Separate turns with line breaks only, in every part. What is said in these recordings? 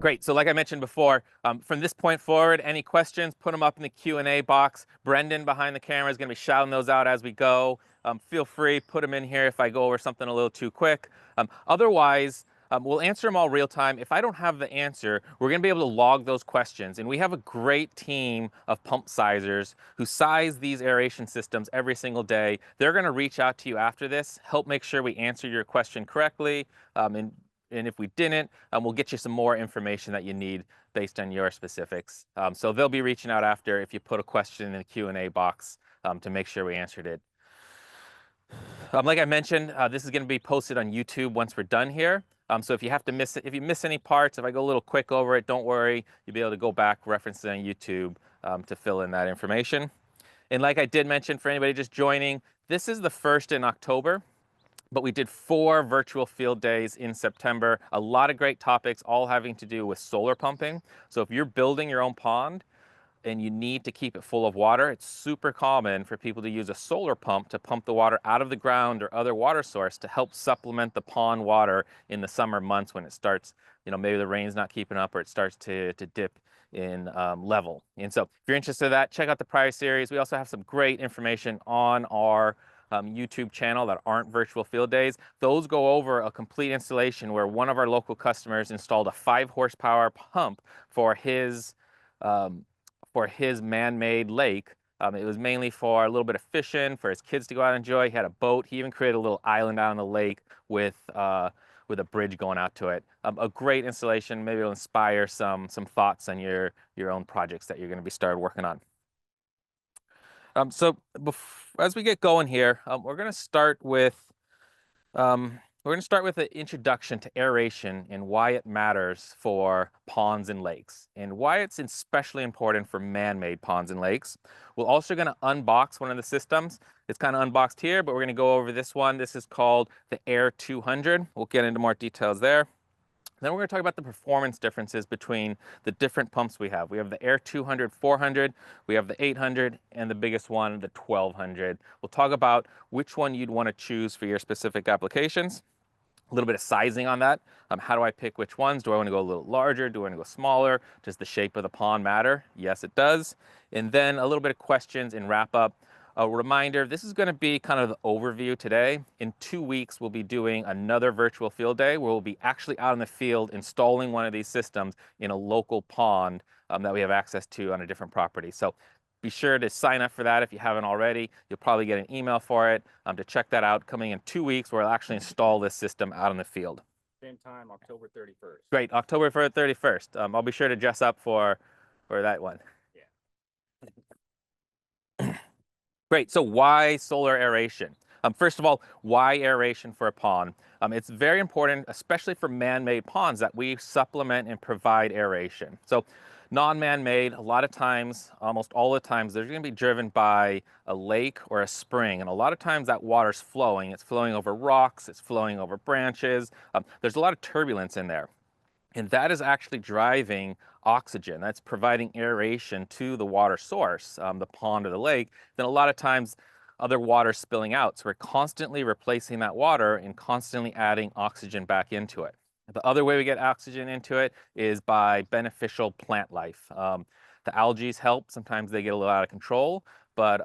Great. So like I mentioned before, from this point forward, any questions, put them up in the Q&A box. Brendan behind the camera is going to be shouting those out as we go. Feel free, put them in here if I go over something a little too quick. Otherwise, we'll answer them all real time. If I don't have the answer, we're going to be able to log those questions. And we have a great team of pump sizers who size these aeration systems every single day. They're going to reach out to you after this, help make sure we answer your question correctly, and if we didn't, we'll get you some more information that you need based on your specifics. So they'll be reaching out after if you put a question in the Q&A box to make sure we answered it. Like I mentioned, this is going to be posted on YouTube once we're done here. So if you have to miss it, if you miss any parts, if I go a little quick over it, don't worry. You'll be able to go back, reference it on YouTube to fill in that information. And like I did mention, for anybody just joining, this is the first in October. But we did 4 virtual field days in September. A lot of great topics, all having to do with solar pumping. So if you're building your own pond and you need to keep it full of water, it's super common for people to use a solar pump to pump the water out of the ground or other water source to help supplement the pond water in the summer months when it starts, maybe the rain's not keeping up or it starts to dip in level. And so if you're interested in that, check out the prior series. We also have some great information on our YouTube channel that aren't virtual field days. Those go over a complete installation where one of our local customers installed a 5 horsepower pump for his man-made lake. It was mainly for a little bit of fishing, for his kids to go out and enjoy. He had a boat. He even created a little island out on the lake with a bridge going out to it. A great installation. Maybe it'll inspire some thoughts on your own projects that you're going to be started working on. So as we get going here, we're going to start with an introduction to aeration and why it matters for ponds and lakes, and why it's especially important for man-made ponds and lakes. We're also going to unbox one of the systems. It's kind of unboxed here, but we're going to go over this one. This is called the AIR-200. We'll get into more details there. Then we're going to talk about the performance differences between the different pumps we have. We have the AIR-200 400, we have the 800, and the biggest one, the 1200. We'll talk about which one you'd want to choose for your specific applications. A little bit of sizing on that. How do I pick which ones? Do I want to go a little larger? Do I want to go smaller? Does the shape of the pond matter? Yes, it does. And then a little bit of questions and wrap up. A reminder, this is going to be kind of the overview today. In 2 weeks, we'll be doing another virtual field day where we'll be actually out in the field installing one of these systems in a local pond that we have access to on a different property. So be sure to sign up for that if you haven't already. You'll probably get an email for it to check that out. Coming in 2 weeks, where we'll actually install this system out in the field.
Same time, October 31st.
Great, October 31st. I'll be sure to dress up for that one. Great, so why solar aeration? First of all, why aeration for a pond? It's very important, especially for man-made ponds, that we supplement and provide aeration. So non-man-made, a lot of times, almost all the times, they're going to be driven by a lake or a spring. And a lot of times that water's flowing. It's flowing over rocks, it's flowing over branches. There's a lot of turbulence in there. And that is actually driving oxygen. That's providing aeration to the water source, the pond or the lake. Then a lot of times other water spilling out. So we're constantly replacing that water and constantly adding oxygen back into it. The other way we get oxygen into it is by beneficial plant life. The algae help. Sometimes they get a little out of control, but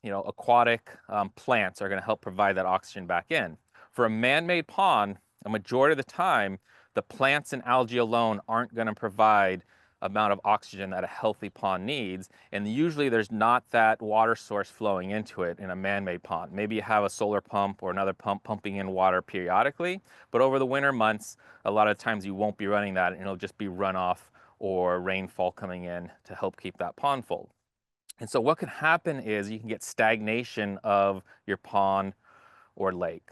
aquatic plants are going to help provide that oxygen back in. For a man-made pond, a majority of the time, the plants and algae alone aren't going to provide amount of oxygen that a healthy pond needs, and usually there's not that water source flowing into it in a man-made pond. Maybe you have a solar pump or another pump pumping in water periodically, but over the winter months, a lot of times you won't be running that, and it'll just be runoff or rainfall coming in to help keep that pond full. And so what can happen is you can get stagnation of your pond or lake.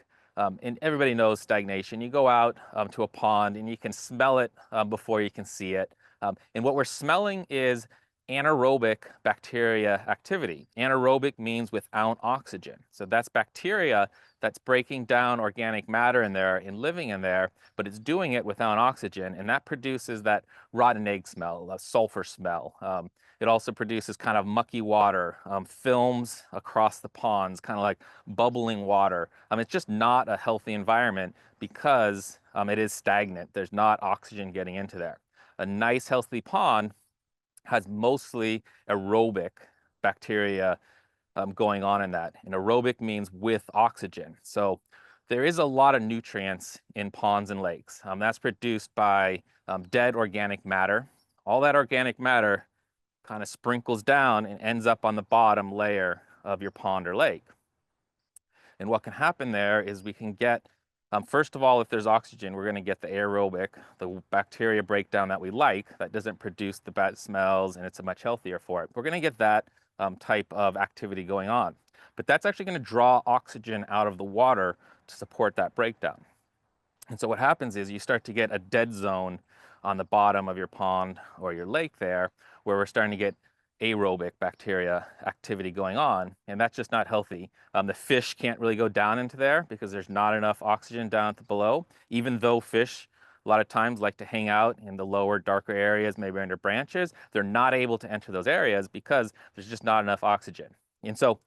And everybody knows stagnation. You go out to a pond and you can smell it before you can see it. And what we're smelling is anaerobic bacteria activity. Anaerobic means without oxygen. So that's bacteria that's breaking down organic matter in there and living in there, but it's doing it without oxygen, and that produces that rotten egg smell, a sulfur smell. It also produces kind of mucky water, films across the ponds, kind of like bubbling water. It's just not a healthy environment because it is stagnant. There's not oxygen getting into there. A nice healthy pond has mostly aerobic bacteria going on in that. And aerobic means with oxygen. So there is a lot of nutrients in ponds and lakes. That's produced by dead organic matter. All that organic matter kind of sprinkles down and ends up on the bottom layer of your pond or lake. And what can happen there is we can get, first of all, if there's oxygen, we're going to get the aerobic, the bacteria breakdown that we like, that doesn't produce the bad smells, and it's much healthier for it. We're going to get that type of activity going on. But that's actually going to draw oxygen out of the water to support that breakdown. And so what happens is you start to get a dead zone on the bottom of your pond or your lake there, where we're starting to get aerobic bacteria activity going on, and that's just not healthy. The fish can't really go down into there because there's not enough oxygen down at the below, even though fish a lot of times like to hang out in the lower, darker areas, maybe under branches. They're not able to enter those areas because there's just not enough oxygen. And so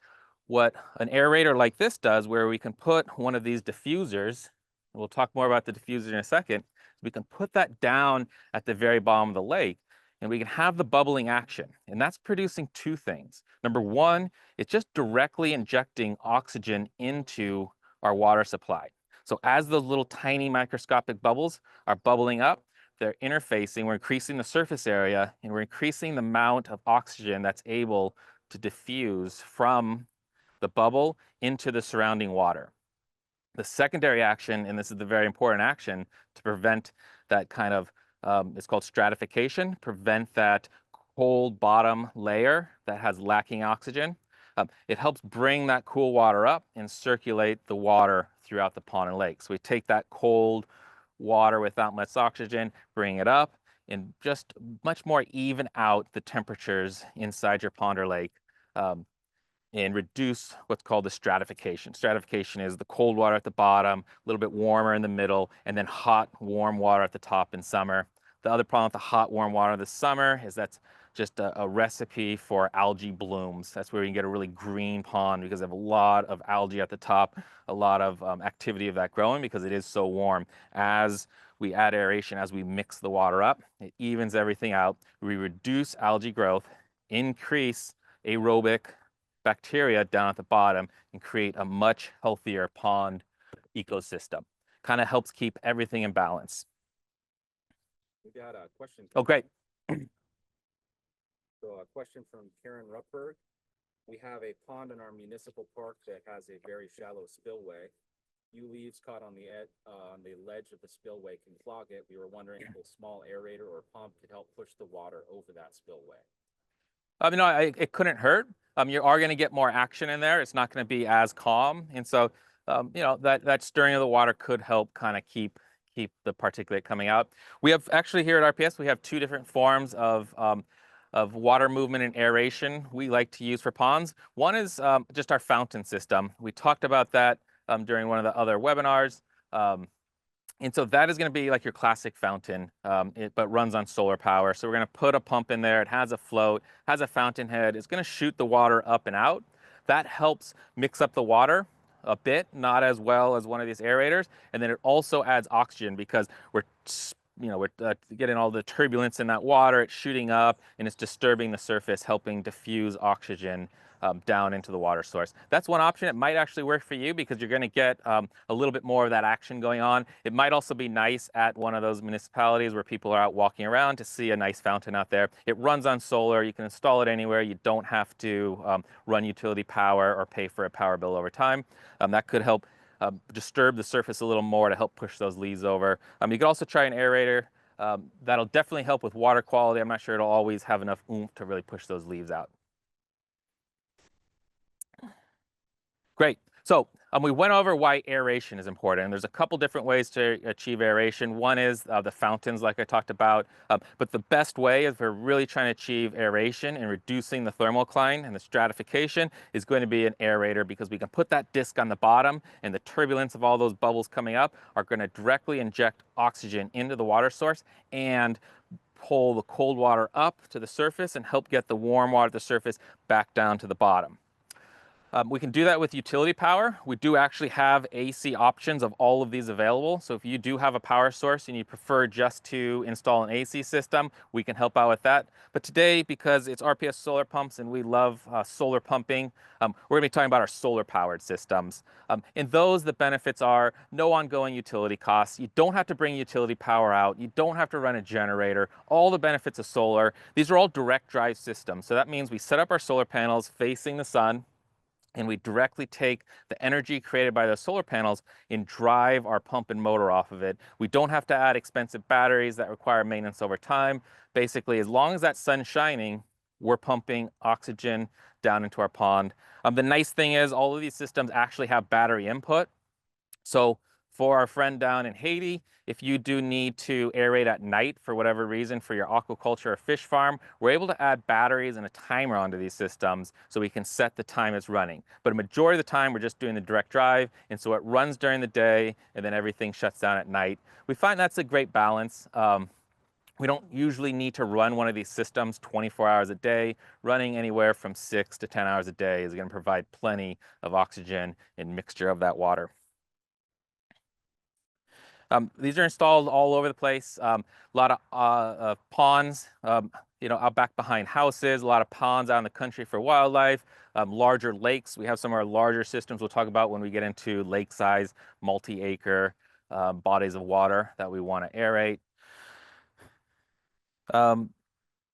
what an aerator like this does, where we can put one of these diffusers, and we'll talk more about the diffuser in a second, we can put that down at the very bottom of the lake, and we can have the bubbling action. And that's producing two things. Number one, it's just directly injecting oxygen into our water supply. So as those little tiny microscopic bubbles are bubbling up, they're interfacing, we're increasing the surface area, and we're increasing the amount of oxygen that's able to diffuse from the bubble into the surrounding water. The secondary action, and this is the very important action to prevent that kind of, it's called stratification, prevent that cold bottom layer that has lacking oxygen. It helps bring that cool water up and circulate the water throughout the pond and lake. So we take that cold water without much oxygen, bring it up, and just much more even out the temperatures inside your pond or lake. Um, and reduce what's called the stratification. Stratification is the cold water at the bottom, a little bit warmer in the middle, and then hot, warm water at the top in summer. The other problem with the hot, warm water this summer is that's just a recipe for algae blooms. That's where you can get a really green pond because they have a lot of algae at the top, a lot of activity of that growing because it is so warm. As we add aeration, as we mix the water up, it evens everything out. We reduce algae growth, increase aerobic bacteria down at the bottom, and create a much healthier pond ecosystem. Kind of helps keep everything in balance.
We got a question.
Oh, great.
So a question from Karen Ruppberg. We have a pond in our municipal park that has a very shallow spillway. Few leaves caught on the ledge of the spillway can clog it. We were wondering if a small aerator or pump could help push the water over that spillway.
It couldn't hurt. You are going to get more action in there. It's not going to be as calm, and so that stirring of the water could help kind of keep the particulate coming out. We have actually here at RPS we have two different forms of water movement and aeration we like to use for ponds. One is just our fountain system. We talked about that during one of the other webinars. And so that is going to be like your classic fountain, but runs on solar power. So we're going to put a pump in there. It has a float, has a fountain head. It's going to shoot the water up and out. That helps mix up the water a bit, not as well as one of these aerators. And then it also adds oxygen because we're getting all the turbulence in that water. It's shooting up and it's disturbing the surface, helping diffuse oxygen down into the water source. That's one option. It might actually work for you because you're going to get a little bit more of that action going on. It might also be nice at one of those municipalities where people are out walking around to see a nice fountain out there. It runs on solar. You can install it anywhere. You don't have to run utility power or pay for a power bill over time. That could help disturb the surface a little more to help push those leaves over. You could also try an aerator. That'll definitely help with water quality. I'm not sure it'll always have enough oomph to really push those leaves out. Great. So we went over why aeration is important. And there's a couple different ways to achieve aeration. One is the fountains, like I talked about. But the best way, if we're really trying to achieve aeration and reducing the thermocline and the stratification, is going to be an aerator because we can put that disc on the bottom, and the turbulence of all those bubbles coming up are going to directly inject oxygen into the water source and pull the cold water up to the surface and help get the warm water at the surface back down to the bottom. We can do that with utility power. We do actually have AC options of all of these available. So if you do have a power source and you prefer just to install an AC system, we can help out with that. But today, because it's RPS Solar Pumps and we love solar pumping, we're going to be talking about our solar powered systems. In those, the benefits are no ongoing utility costs. You don't have to bring utility power out. You don't have to run a generator. All the benefits of solar. These are all direct drive systems. So that means we set up our solar panels facing the sun, and we directly take the energy created by those solar panels and drive our pump and motor off of it. We don't have to add expensive batteries that require maintenance over time. Basically, as long as that sun's shining, we're pumping oxygen down into our pond. The nice thing is all of these systems actually have battery input. So for our friend down in Haiti, if you do need to aerate at night for whatever reason for your aquaculture or fish farm, we're able to add batteries and a timer onto these systems so we can set the time it's running. But a majority of the time, we're just doing the direct drive, and so it runs during the day, and then everything shuts down at night. We find that's a great balance. We don't usually need to run one of these systems 24 hours a day. Running anywhere from 6 to 10 hours a day is going to provide plenty of oxygen and mixture of that water. These are installed all over the place. A lot of ponds, out back behind houses, a lot of ponds out in the country for wildlife, larger lakes. We have some of our larger systems we'll talk about when we get into lake size, multi-acre bodies of water that we want to aerate. And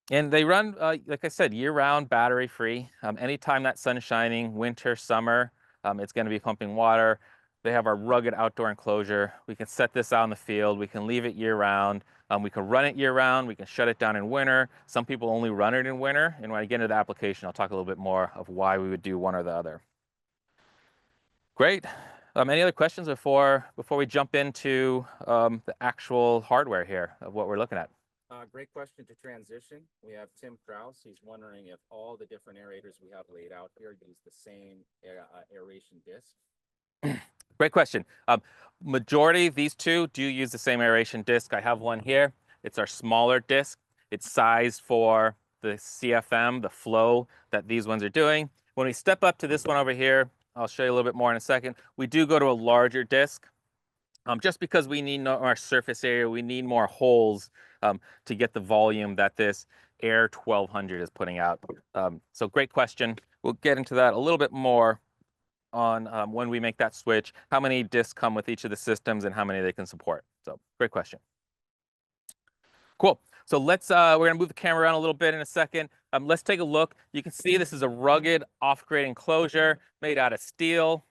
they run, like I said, year-round, battery-free. Anytime that sun's shining, winter, summer, it's going to be pumping water. They have our rugged outdoor enclosure. We can set this out in the field. We can leave it year-round. We can run it year-round. We can shut it down in winter. Some people only run it in winter. And when I get into the application, I'll talk a little bit more of why we would do one or the other. Great. Any other questions before we jump into the actual hardware here of what we're looking at?
Great question to transition. We have Tim Kraus. He's wondering if all the different aerators we have laid out here use the same aeration disc.
Great question. Majority, these two do use the same aeration disc. I have one here. It's our smaller disc. It's sized for the CFM, the flow that these ones are doing. When we step up to this one over here, I'll show you a little bit more in a second. We do go to a larger disc. Just because we need our surface area, we need more holes to get the volume that this Air 1200 is putting out. So great question. We'll get into that a little bit more on when we make that switch, how many discs come with each of the systems and how many they can support. So great question. Cool. So we're going to move the camera around a little bit in a second. Let's take a look. You can see this is a rugged off-grid enclosure made out of steel.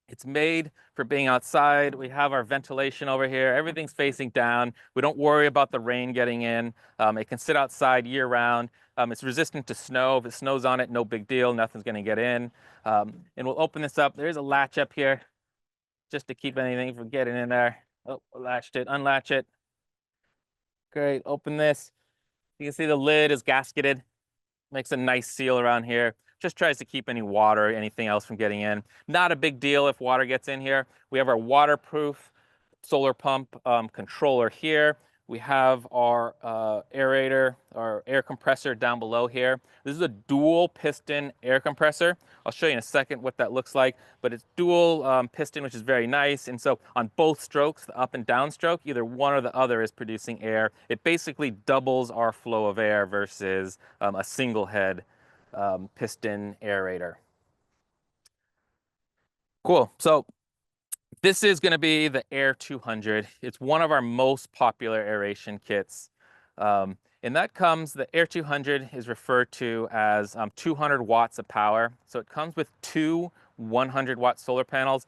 It's made for being outside. We have our ventilation over here. Everything's facing down. We don't worry about the rain getting in. It can sit outside year round. It's resistant to snow. If it snows on it, no big deal. Nothing's going to get in. And we'll open this up. There's a latch up here just to keep anything from getting in there. Oh, latched it. Unlatch it. Great. Open this. You can see the lid is gasketed. Makes a nice seal around here. Just tries to keep any water or anything else from getting in. Not a big deal if water gets in here. We have our waterproof solar pump controller here. We have our aerator, our air compressor down below here. This is a dual piston air compressor. I'll show you in a second what that looks like, but it's dual piston, which is very nice. And so on both strokes, the up and down stroke, either one or the other is producing air. It basically doubles our flow of air versus a single head piston aerator. Cool. So this is going to be the Air 200. It's one of our most popular aeration kits. And that comes, the Air 200 is referred to as 200 watts of power. So it comes with two 100-watt solar panels.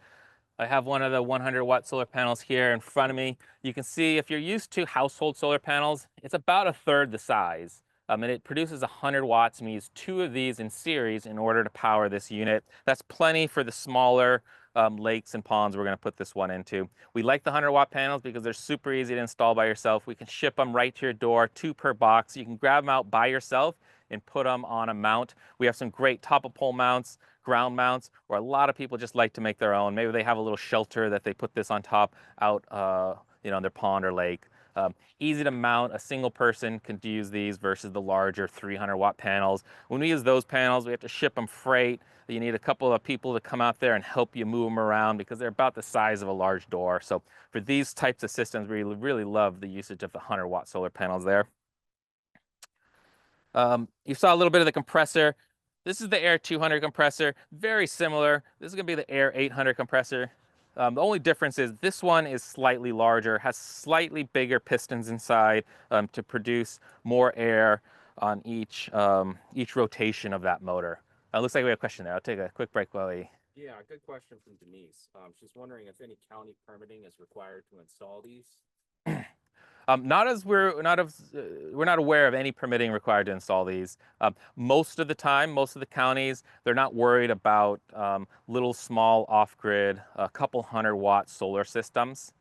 I have one of the 100-watt solar panels here in front of me. You can see if you're used to household solar panels, it's about a third the size. And it produces 100 watts, and we use two of these in series in order to power this unit. That's plenty for the smaller lakes and ponds we're going to put this one into. We like the 100-watt panels because they're super easy to install by yourself. We can ship them right to your door, 2 per box. You can grab them out by yourself and put them on a mount. We have some great top-of-pole mounts, ground mounts, or a lot of people just like to make their own. Maybe they have a little shelter that they put this on top out in their pond or lake. Easy to mount. A single person can use these versus the larger 300-watt panels. When we use those panels, we have to ship them freight. You need a couple of people to come out there and help you move them around because they're about the size of a large door. So for these types of systems, we really love the usage of the 100-watt solar panels there. You saw a little bit of the compressor. This is the Air 200 compressor, very similar. This is going to be the Air 800 compressor. The only difference is this one is slightly larger, has slightly bigger pistons inside to produce more air on each rotation of that motor. Looks like we have a question there. I'll take a quick break while we.
Yeah, good question from Denise. She's wondering if any county permitting is required to install these.
Not as we're not aware of any permitting required to install these. Most of the time, most of the counties, they're not worried about little small off-grid, a couple 100-watt solar systems.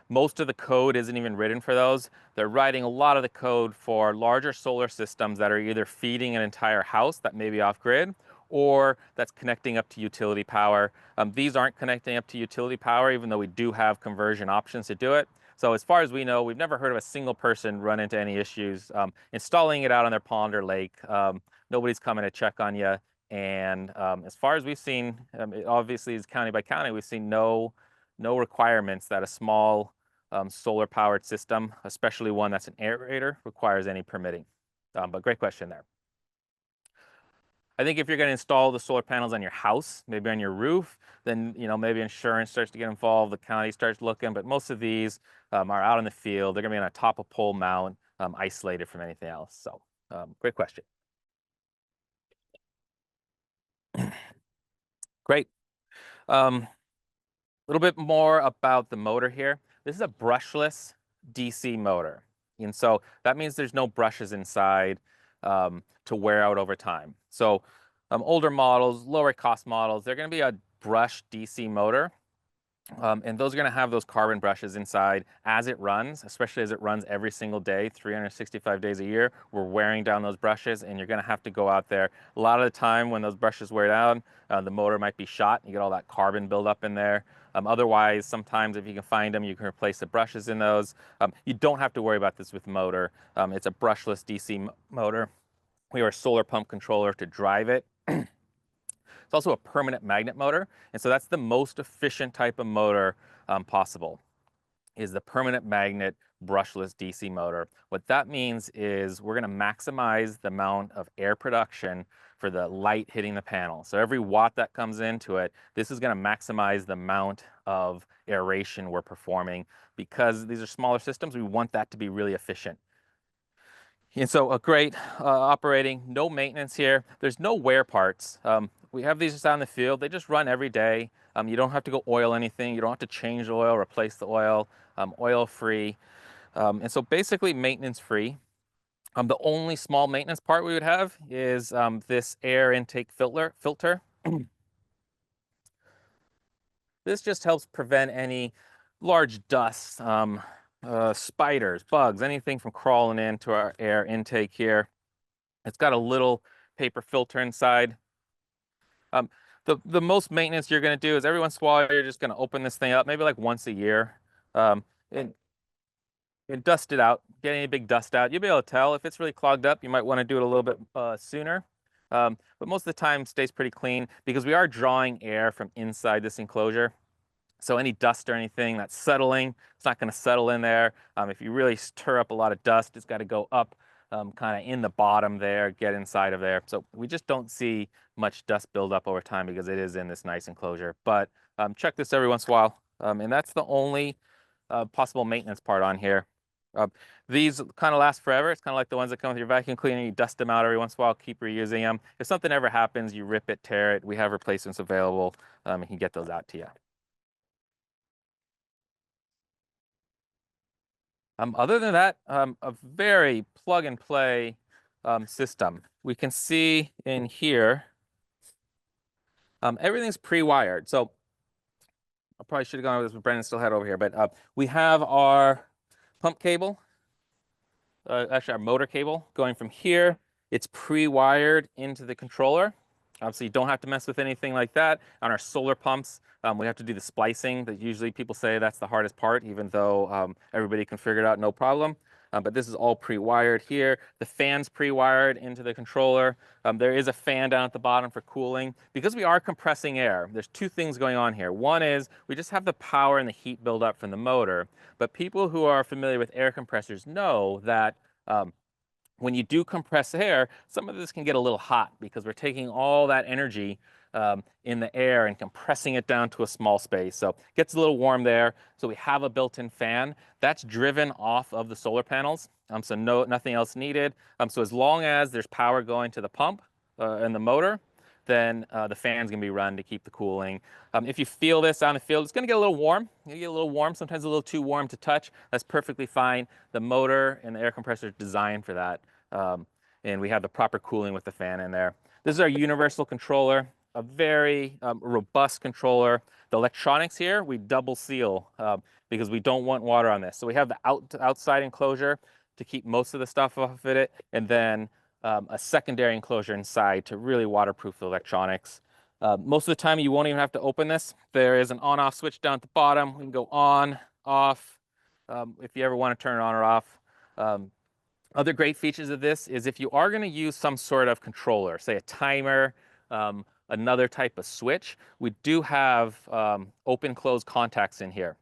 Most of the code isn't even written for those. They're writing a lot of the code for larger solar systems that are either feeding an entire house that may be off-grid or that's connecting up to utility power. These aren't connecting up to utility power, even though we do have conversion options to do it. So as far as we know, we've never heard of a single person run into any issues installing it out on their pond or lake. Nobody's coming to check on you. And as far as we've seen, it obviously is county by county, we've seen no requirements that a small solar powered system, especially one that's an aerator, requires any permitting. But great question there. I think if you're going to install the solar panels on your house, maybe on your roof, then maybe insurance starts to get involved, the county starts looking, but most of these are out in the field. They're going to be on a top of pole mount, isolated from anything else. So great question. Great. A little bit more about the motor here. This is a brushless DC motor. And so that means there's no brushes inside to wear out over time. So older models, lower cost models, they're going to be a brush DC motor. And those are going to have those carbon brushes inside as it runs, especially as it runs every single day, 365 days a year. We're wearing down those brushes, and you're going to have to go out there. A lot of the time when those brushes wear down, the motor might be shot. You get all that carbon buildup in there. Otherwise, sometimes if you can find them, you can replace the brushes in those. You don't have to worry about this with the motor. It's a brushless DC motor. We have a solar pump controller to drive it. It's also a permanent magnet motor, and so that's the most efficient type of motor possible, is the permanent magnet brushless DC motor. What that means is we're going to maximize the amount of air production for the light hitting the panel. So every watt that comes into it, this is going to maximize the amount of aeration we're performing. Because these are smaller systems, we want that to be really efficient. And so a great operating, no maintenance here. There's no wear parts. We have these just out in the field. They just run every day. You don't have to go oil anything. You don't have to change the oil, replace the oil, oil free. And so basically maintenance free. The only small maintenance part we would have is this air intake filter. This just helps prevent any large dust, spiders, bugs, anything from crawling into our air intake here. It's got a little paper filter inside. The most maintenance you're going to do is every once in a while you're just going to open this thing up, maybe like once a year, and dust it out, get any big dust out. You'll be able to tell if it's really clogged up. You might want to do it a little bit sooner. But most of the time stays pretty clean because we are drawing air from inside this enclosure. So any dust or anything that's settling, it's not going to settle in there. If you really stir up a lot of dust, it's got to go up kind of in the bottom there, get inside of there. So we just don't see much dust buildup over time because it is in this nice enclosure. But check this every once in a while. And that's the only possible maintenance part on here. These kind of last forever. It's kind of like the ones that come with your vacuum cleaner. You dust them out every once in a while, keep reusing them. If something ever happens, you rip it, tear it. We have replacements available and can get those out to you. Other than that, a very plug and play system. We can see in here, everything's pre-wired. So I probably should have gone over this, but Brendan still had it over here. But we have our pump cable, actually our motor cable going from here. It's pre-wired into the controller. So you don't have to mess with anything like that. On our solar pumps, we have to do the splicing that usually people say that's the hardest part, even though everybody can figure it out no problem. But this is all pre-wired here. The fan's pre-wired into the controller. There is a fan down at the bottom for cooling. Because we are compressing air, there's two things going on here. One is we just have the power and the heat build up from the motor. But people who are familiar with air compressors know that when you do compress air, some of this can get a little hot because we're taking all that energy in the air and compressing it down to a small space. So it gets a little warm there. So we have a built-in fan that's driven off of the solar panels. So nothing else needed. So as long as there's power going to the pump and the motor, then the fan's going to be run to keep the cooling. If you feel this out in the field, it's going to get a little warm. You get a little warm, sometimes a little too warm to touch. That's perfectly fine. The motor and the air compressor is designed for that. And we have the proper cooling with the fan in there. This is our universal controller, a very robust controller. The electronics here, we double seal because we don't want water on this. So we have the outside enclosure to keep most of the stuff off of it, and then a secondary enclosure inside to really waterproof the electronics. Most of the time you won't even have to open this. There is an on-off switch down at the bottom. We can go on, off, if you ever want to turn it on or off. Other great features of this is if you are going to use some sort of controller, say a timer, another type of switch, we do have open-close contacts in here.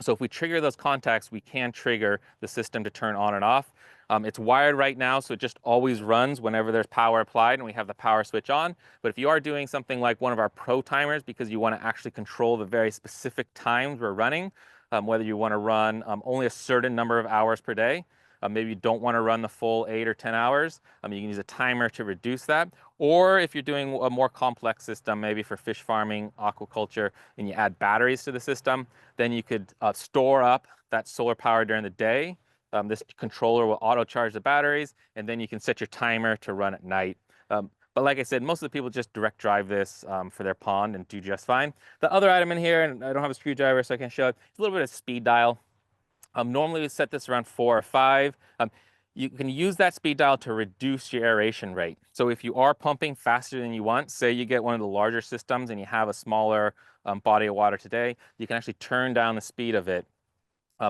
So if we trigger those contacts, we can trigger the system to turn on and off. It's wired right now, so it just always runs whenever there's power applied and we have the power switch on. But if you are doing something like one of our pro timers, because you want to actually control the very specific times we're running, whether you want to run only a certain number of hours per day, maybe you don't want to run the full 8 or 10 hours, you can use a timer to reduce that. Or if you're doing a more complex system, maybe for fish farming, aquaculture, and you add batteries to the system, then you could store up that solar power during the day. This controller will auto charge the batteries, and then you can set your timer to run at night. But like I said, most of the people just direct drive this for their pond and do just fine. The other item in here, and I don't have a screwdriver so I can't show it, it's a little bit of speed dial. Normally we set this around 4 or 5. You can use that speed dial to reduce your aeration rate. So if you are pumping faster than you want, say you get one of the larger systems and you have a smaller body of water today, you can actually turn down the speed of it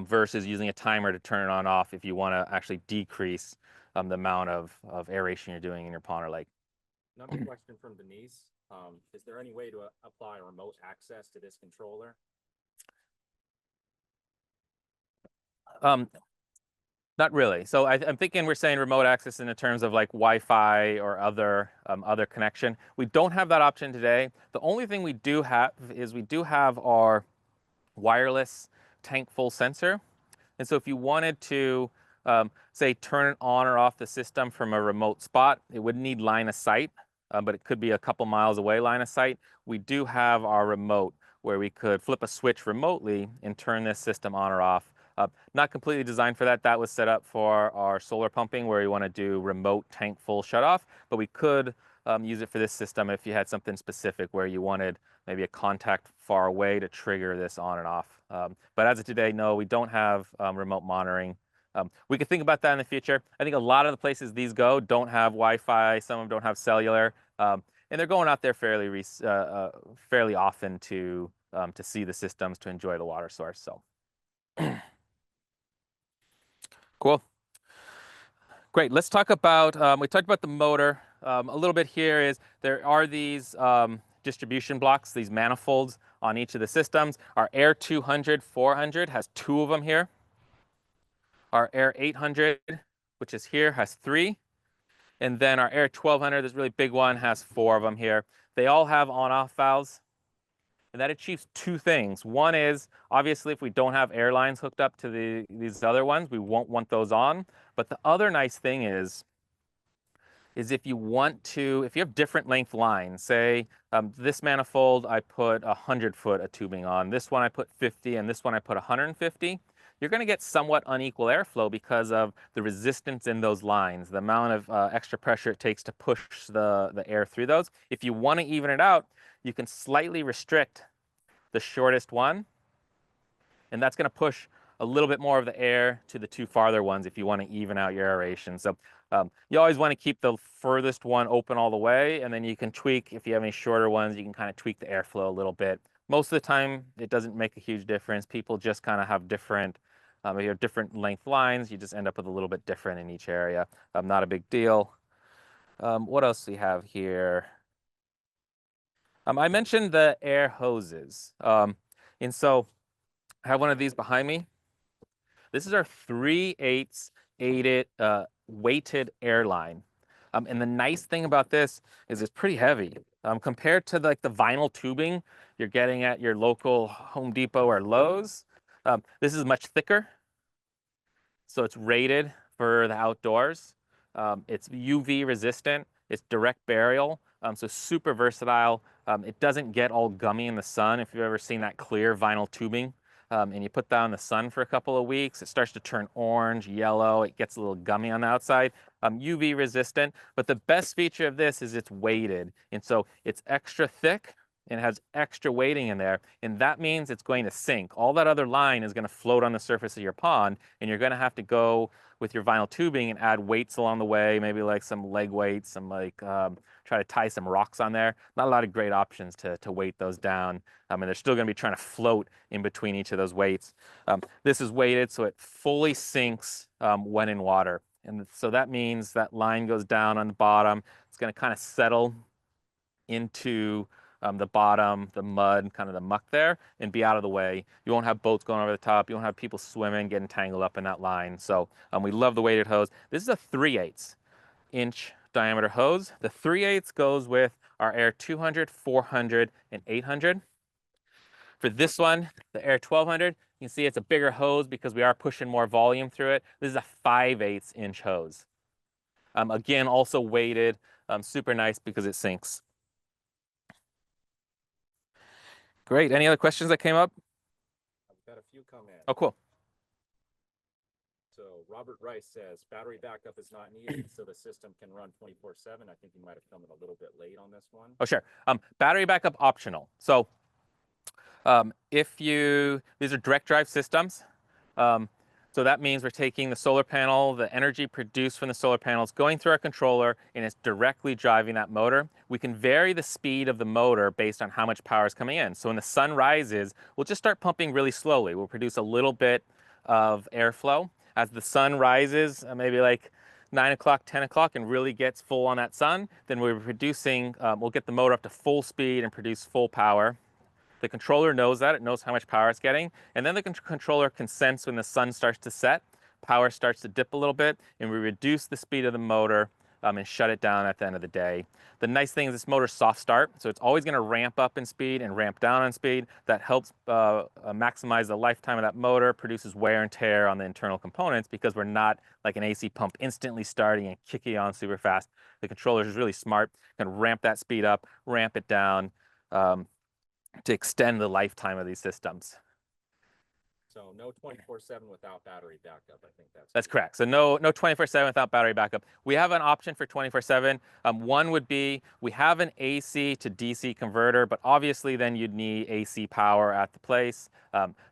versus using a timer to turn it on off if you want to actually decrease the amount of aeration you're doing in your pond or lake.
Another question from Denise. Is there any way to apply remote access to this controller?
Not really. So I'm thinking we're saying remote access in the terms of like Wi-Fi or other connection. We don't have that option today. The only thing we do have is we do have our wireless tank full sensor. And so if you wanted to, say, turn it on or off the system from a remote spot, it would need line of sight, but it could be a couple miles away line of sight. We do have our remote where we could flip a switch remotely and turn this system on or off. Not completely designed for that. That was set up for our solar pumping where you want to do remote tank full shut off, but we could use it for this system if you had something specific where you wanted maybe a contact far away to trigger this on and off. But as of today, no, we don't have remote monitoring. We could think about that in the future. I think a lot of the places these go don't have Wi-Fi. Some of them don't have cellular, and they're going out there fairly often to see the systems to enjoy the water source. So. Cool. Great. Let's talk about, we talked about the motor. A little bit here is there are these distribution blocks, these manifolds on each of the systems. Our Air 200, 400 has 2 of them here. Our Air 800, which is here, has 3. And then our Air 1200, this really big one, has 4 of them here. They all have on-off valves. And that achieves 2 things. One is, obviously, if we don't have air lines hooked up to these other ones, we won't want those on. But the other nice thing is if you have different length lines, say this manifold I put 100 foot of tubing on, this one I put 50, and this one I put 150, you're going to get somewhat unequal airflow because of the resistance in those lines, the amount of extra pressure it takes to push the air through those. If you want to even it out, you can slightly restrict the shortest one, and that's going to push a little bit more of the air to the 2 farther ones if you want to even out your aeration. So You always want to keep the furthest one open all the way, and then you can tweak, if you have any shorter ones, you can kind of tweak the airflow a little bit. Most of the time, it doesn't make a huge difference. People just kind of have different, you have different length lines. You just end up with a little bit different in each area. Not a big deal. What else do we have here? I mentioned the air hoses. And so I have one of these behind me. This is our 3/8 weighted airline. And the nice thing about this is it's pretty heavy. Compared to like the vinyl tubing you're getting at your local Home Depot or Lowe's, this is much thicker. So it's rated for the outdoors. It's UV resistant. It's direct burial. So super versatile. It doesn't get all gummy in the sun. If you've ever seen that clear vinyl tubing, and you put that in the sun for a couple of weeks, it starts to turn orange, yellow. It gets a little gummy on the outside. UV resistant. But the best feature of this is it's weighted. And so it's extra thick and it has extra weighting in there, and that means it's going to sink. All that other line is going to float on the surface of your pond, and you're going to have to go with your vinyl tubing and add weights along the way, maybe like some leg weights, some like try to tie some rocks on there. Not a lot of great options to weight those down. And they're still going to be trying to float in between each of those weights. This is weighted so it fully sinks when in water. And so that means that line goes down on the bottom. It's going to kind of settle into the bottom, the mud, kind of the muck there, and be out of the way. You won't have boats going over the top. You won't have people swimming, getting tangled up in that line. So we love the weighted hose. This is a 3/8 inch diameter hose. The 3/8 goes with our Air 200, 400, and 800. For this one, the Air 1200, you can see it's a bigger hose because we are pushing more volume through it. This is a 5/8 inch hose. Again, also weighted, super nice because it sinks. Great. Any other questions that came up?
I've got a few come in.
Oh, cool.
So Robert Rice says battery backup is not needed, so the system can run 24/7. I think you might have come in a little bit late on this one.
Oh, sure. Battery backup optional. So these are direct drive systems. Um, so that means we're taking the solar panel, the energy produced from the solar panels, going through our controller, and it's directly driving that motor. We can vary the speed of the motor based on how much power is coming in. So when the sun rises, we'll just start pumping really slowly. We'll produce a little bit of airflow. As the sun rises, maybe like 9 o'clock, 10 o'clock, and really gets full on that sun, then we'll get the motor up to full speed and produce full power. The controller knows that. It knows how much power it's getting. And then the controller can sense when the sun starts to set, power starts to dip a little bit, and we reduce the speed of the motor and shut it down at the end of the day. The nice thing is this motor's soft start, so it's always going to ramp up in speed and ramp down in speed. That helps maximize the lifetime of that motor, produces wear and tear on the internal components because we're not like an AC pump instantly starting and kicking on super fast. The controller is really smart, can ramp that speed up, ramp it down. To extend the lifetime of these systems.
So no 24/7 without battery backup. I think
That's correct. So no 24/7 without battery backup. We have an option for 24/7. One would be we have an AC to DC converter, but obviously then you'd need AC power at the place.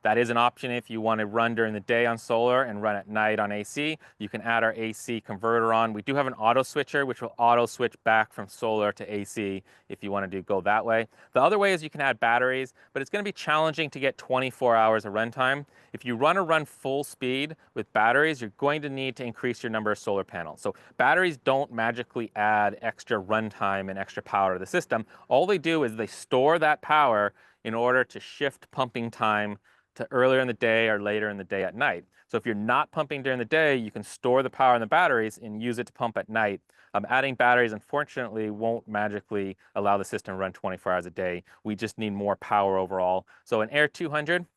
That is an option if you want to run during the day on solar and run at night on AC. You can add our AC converter on. We do have an auto switcher, which will auto switch back from solar to AC if you want to go that way. The other way is you can add batteries, but it's going to be challenging to get 24 hours of runtime. If you want to run full speed with batteries, you're going to need to increase your number of solar panels. So batteries don't magically add extra runtime and extra power to the system. All they do is they store that power in order to shift pumping time to earlier in the day or later in the day at night. So if you're not pumping during the day, you can store the power in the batteries and use it to pump at night. Adding batteries, unfortunately, won't magically allow the system to run 24 hours a day. We just need more power overall. So an Air 200,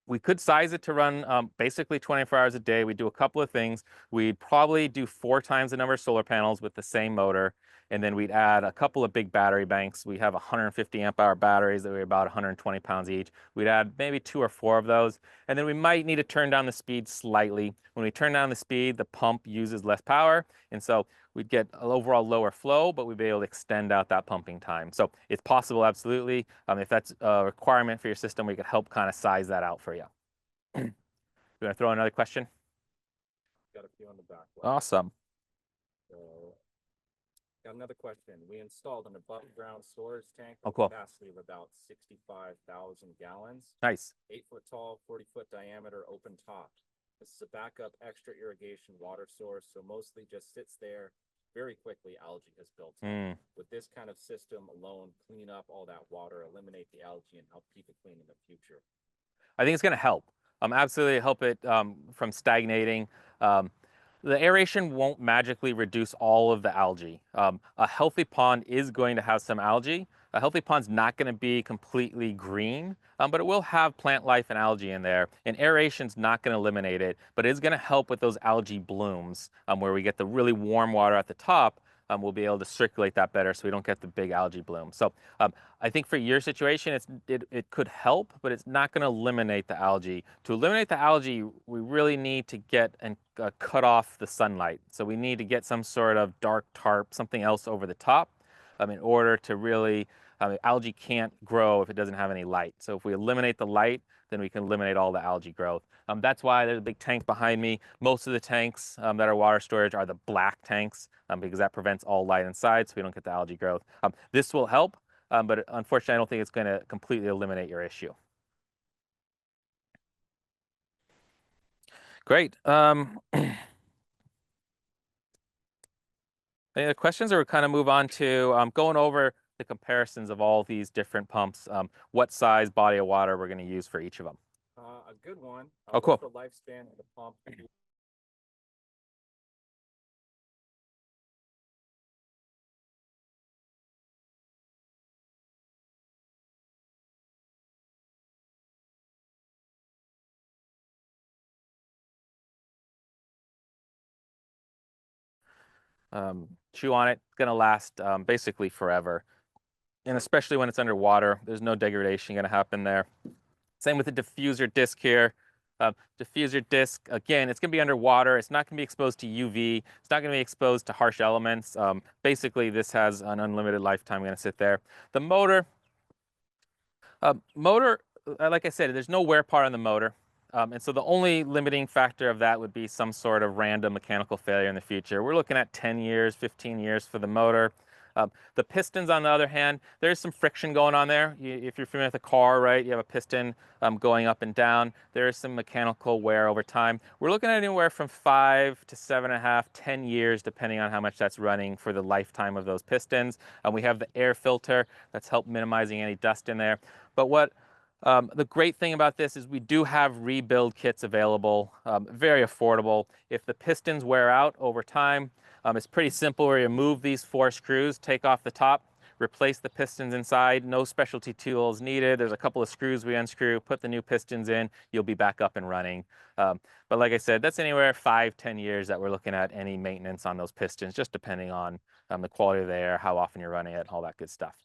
we could size it to run basically 24 hours a day. We do a couple of things. We'd probably do 4 times the number of solar panels with the same motor, and then we'd add a couple of big battery banks. We have 150 amp hour batteries that weigh about 120 pounds each. We'd add maybe 2 or 4 of those, and then we might need to turn down the speed slightly. When we turn down the speed, the pump uses less power, and so we'd get an overall lower flow, but we'd be able to extend out that pumping time. So it's possible, absolutely. If that's a requirement for your system, we could help kind of size that out for you. You want to throw another question?
got a few on the back.
Awesome.
So, got another question. We installed an above-ground storage tank
Oh,
with a
cool.
capacity of about 65,000 gallons.
Nice.
8 foot tall, 40-foot diameter, open top. This is a backup extra irrigation water source, so mostly just sits there. Very quickly, algae has built up. With this kind of system alone, clean up all that water, eliminate the algae, and help keep it clean in the future.
I think it's going to help. Absolutely help it from stagnating. Um, the aeration won't magically reduce all of the algae. A healthy pond is going to have some algae. A healthy pond's not going to be completely green, but it will have plant life and algae in there. And aeration's not going to eliminate it, but it is going to help with those algae blooms where we get the really warm water at the top. We'll be able to circulate that better so we don't get the big algae bloom. So I think for your situation, it could help, but it's not going to eliminate the algae. To eliminate the algae, we really need to get and cut off the sunlight. So we need to get some sort of dark tarp, something else over the top in order to really, algae can't grow if it doesn't have any light. So if we eliminate the light, then we can eliminate all the algae growth. That's why there's a big tank behind me. Most of the tanks that are water storage are the black tanks because that prevents all light inside so we don't get the algae growth. This will help, but unfortunately I don't think it's going to completely eliminate your issue. Great. Any other questions, or kind of move on to going over the comparisons of all these different pumps, what size body of water we're going to use for each of them?
A good one.
Oh,
What's
cool.
the lifespan of the pump?
Chew on it. It's going to last basically forever. And especially when it's underwater, there's no degradation going to happen there. Same with the diffuser disc here. Diffuser disc, again, it's going to be underwater. It's not going to be exposed to UV. It's not going to be exposed to harsh elements. Basically, this has an unlimited lifetime going to sit there. The motor, like I said, there's no wear part on the motor. And so the only limiting factor of that would be some sort of random mechanical failure in the future. We're looking at 10 years, 15 years for the motor. The pistons, on the other hand, there's some friction going on there. If you're familiar with a car, right, you have a piston going up and down. There is some mechanical wear over time. We're looking at anywhere from 5 to 7.5, 10 years, depending on how much that's running for the lifetime of those pistons. We have the air filter that's helped minimizing any dust in there. But what the great thing about this is we do have rebuild kits available, very affordable. If the pistons wear out over time, it's pretty simple. We remove these 4 screws, take off the top, replace the pistons inside. No specialty tools needed. There's a couple of screws we unscrew, put the new pistons in, you'll be back up and running. But like I said, that's anywhere 5, 10 years that we're looking at any maintenance on those pistons, just depending on the quality of the air, how often you're running it, all that good stuff.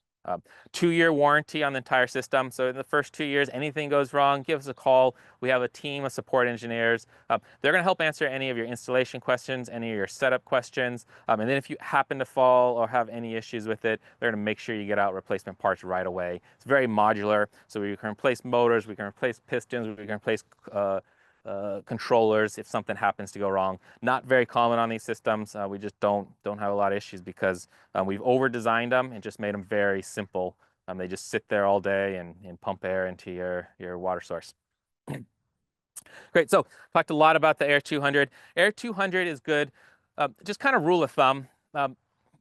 2-year warranty on the entire system. So in the first 2 years, anything goes wrong, give us a call. We have a team of support engineers. They're going to help answer any of your installation questions, any of your setup questions. And then if you happen to fall or have any issues with it, they're going to make sure you get out replacement parts right away. It's very modular. So we can replace motors, we can replace pistons, we can replace controllers if something happens to go wrong. Not very common on these systems. We just don't have a lot of issues because we've over-designed them and just made them very simple. They just sit there all day and pump air into your water source. Great, so talked a lot about the AIR-200. AIR-200 is good. Just kind of rule of thumb.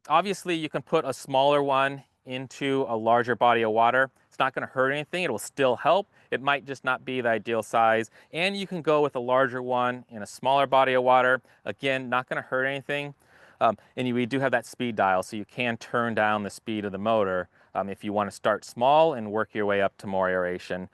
Obviously, you can put a smaller one into a larger body of water. It's not going to hurt anything. It will still help. It might just not be the ideal size. And you can go with a larger one in a smaller body of water. Again, not going to hurt anything. We do have that speed dial, so you can turn down the speed of the motor if you want to start small and work your way up to more aeration.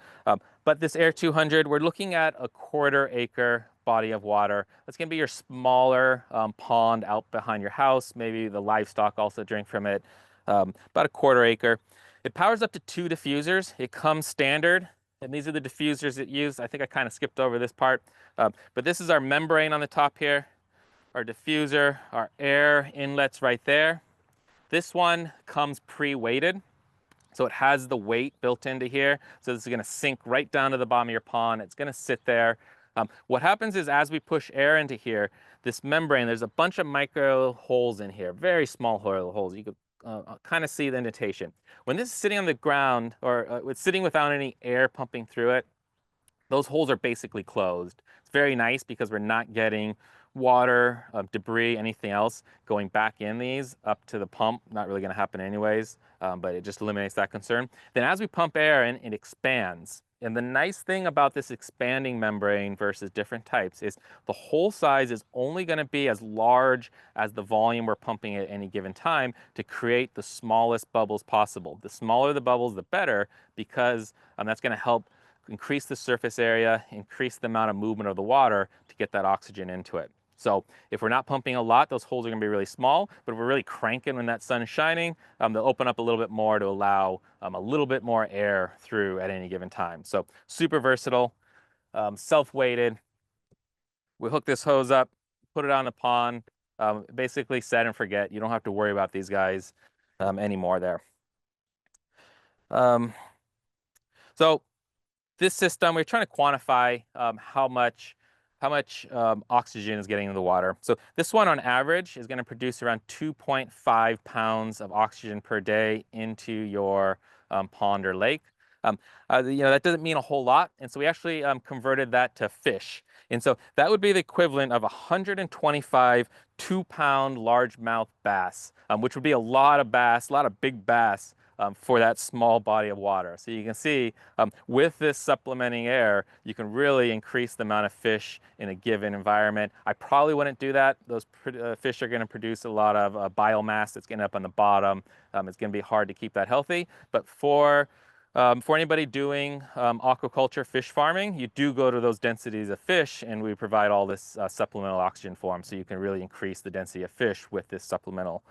But this AIR-200, we're looking at a 1/4 acre body of water. That's going to be your smaller pond out behind your house. Maybe the livestock also drink from it. About a 1/4 acre. It powers up to 2 diffusers. It comes standard, and these are the diffusers it used. I think I kind of skipped over this part, but this is our membrane on the top here, our diffuser, our air inlets right there. This one comes pre-weighted. So it has the weight built into here. So this is going to sink right down to the bottom of your pond. It's going to sit there. What happens is as we push air into here, this membrane, there's a bunch of micro holes in here, very small holes. You could kind of see the indentation. When this is sitting on the ground, or it's sitting without any air pumping through it, those holes are basically closed. It's very nice because we're not getting water, debris, anything else going back in these up to the pump. Not really going to happen anyways, but it just eliminates that concern. Then as we pump air in, it expands. And the nice thing about this expanding membrane versus different types is the hole size is only going to be as large as the volume we're pumping at any given time to create the smallest bubbles possible. The smaller the bubbles, the better, because that's going to help increase the surface area, increase the amount of movement of the water to get that oxygen into it. So if we're not pumping a lot, those holes are going to be really small, but if we're really cranking when that sun is shining, they'll open up a little bit more to allow a little bit more air through at any given time. So super versatile, self-weighted. We hook this hose up, put it on the pond, basically set and forget. You don't have to worry about these guys anymore there. So this system, we're trying to quantify how much oxygen is getting into the water. So this one on average is going to produce around 2.5 pounds of oxygen per day into your pond or lake. That doesn't mean a whole lot, and so we actually converted that to fish. And so that would be the equivalent of 125 2-pound largemouth bass, which would be a lot of bass, a lot of big bass for that small body of water. So you can see with this supplementing air, you can really increase the amount of fish in a given environment. I probably wouldn't do that. Those fish are going to produce a lot of biomass that's going to end up on the bottom. It's going to be hard to keep that healthy. But for anybody doing aquaculture, fish farming, you do go to those densities of fish, and we provide all this supplemental oxygen for them, so you can really increase the density of fish with this supplemental.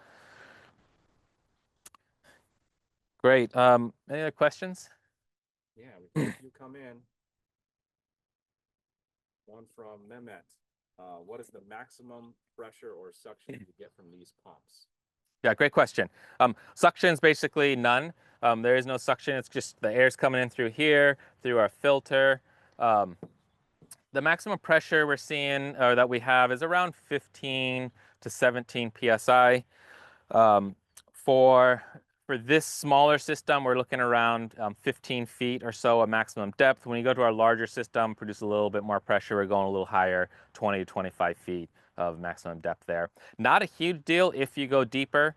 Great. Any other questions?
Yeah, we had a few come in. One from Mehmet. What is the maximum pressure or suction you get from these pumps?
Yeah, great question. Suction is basically none. There is no suction. It's just the air's coming in through here, through our filter. The maximum pressure we're seeing, or that we have, is around 15 to 17 psi. For this smaller system, we're looking around 15 feet or so of maximum depth. When you go to our larger system, produce a little bit more pressure, we're going a little higher, 20 to 25 feet of maximum depth there. Not a huge deal if you go deeper.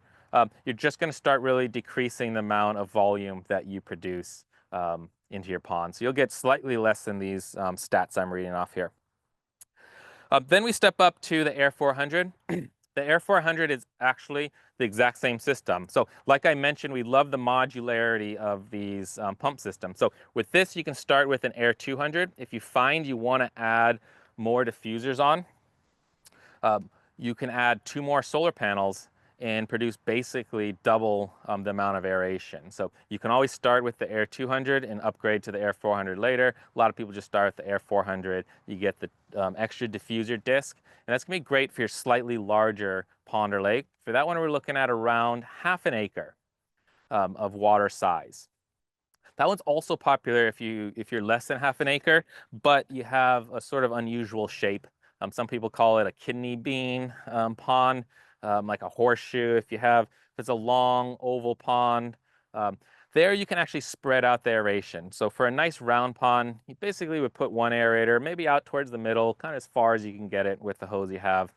You're just going to start really decreasing the amount of volume that you produce into your pond. So you'll get slightly less than these stats I'm reading off here. Then we step up to the AIR-400. The AIR-400 is actually the exact same system. So like I mentioned, we love the modularity of these pump systems. So with this, you can start with an AIR-200. If you find you want to add more diffusers on, you can add 2 more solar panels and produce basically double the amount of aeration. So you can always start with the AIR-200 and upgrade to the AIR-400 later. A lot of people just start with the AIR-400. You get the extra diffuser disc, and that's gonna be great for your slightly larger pond or lake. For that one, we're looking at around half an acre of water size. That one's also popular if you're less than half an acre, but you have a sort of unusual shape. Some people call it a kidney bean pond, like a horseshoe. If it's a long oval pond, there you can actually spread out the aeration. So for a nice round pond, you basically would put one aerator, maybe out towards the middle, kind of as far as you can get it with the hose you have.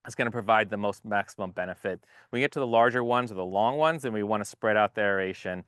It's going to provide the most maximum benefit. When we get to the larger ones or the long ones, then we want to spread out the aeration,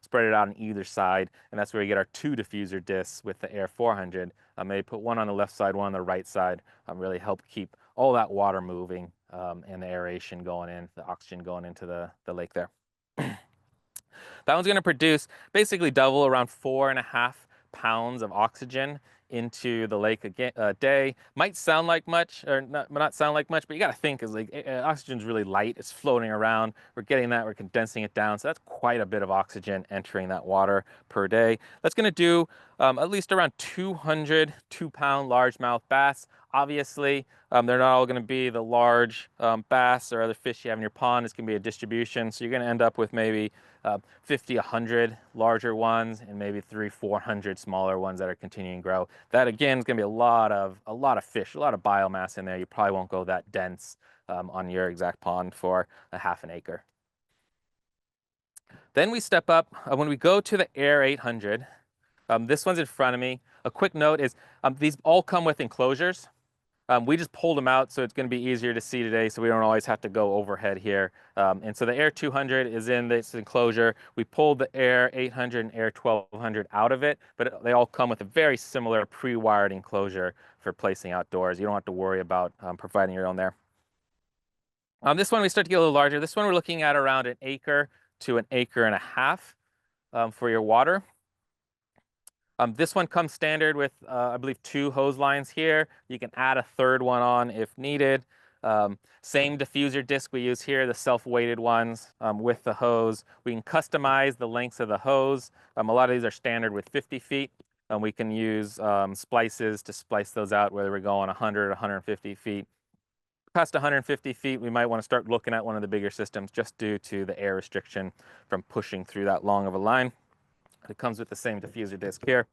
spread it out on either side, and that's where we get our 2 diffuser discs with the AIR-400. Maybe put one on the left side, one on the right side, really help keep all that water moving and the aeration going in, the oxygen going into the lake there. That one's going to produce basically double, around 4.5 pounds of oxygen into the lake a day. Might sound like much, or not sound like much, but you got to think is like oxygen's really light. It's floating around. We're getting that. We're condensing it down. So that's quite a bit of oxygen entering that water per day. That's going to do at least around 200 2-pound largemouth bass. Obviously, they're not all going to be the large bass or other fish you have in your pond. It's going to be a distribution. So you're going to end up with maybe 50, 100 larger ones, and maybe 300, 400 smaller ones that are continuing to grow. That again is going to be a lot of fish, a lot of biomass in there. You probably won't go that dense on your exact pond for a half an acre. Then we step up when we go to the AIR-800. This one's in front of me. A quick note is these all come with enclosures. We just pulled them out, so it's going to be easier to see today, so we don't always have to go overhead here. And so the AIR-200 is in this enclosure. We pulled the AIR-800 and AIR-1200 out of it, but they all come with a very similar pre-wired enclosure for placing outdoors. You don't have to worry about providing your own there. This one we start to get a little larger. This one we're looking at around an acre to an acre and a half for your water. This one comes standard with, I believe, 2 hose lines here. You can add a third one on if needed. Same diffuser disc we use here, the self-weighted ones with the hose. We can customize the lengths of the hose. A lot of these are standard with 50 feet. We can use splices to splice those out, whether we're going 100, 150 feet. Past 150 feet, we might want to start looking at one of the bigger systems just due to the air restriction from pushing through that long of a line. It comes with the same diffuser disc here.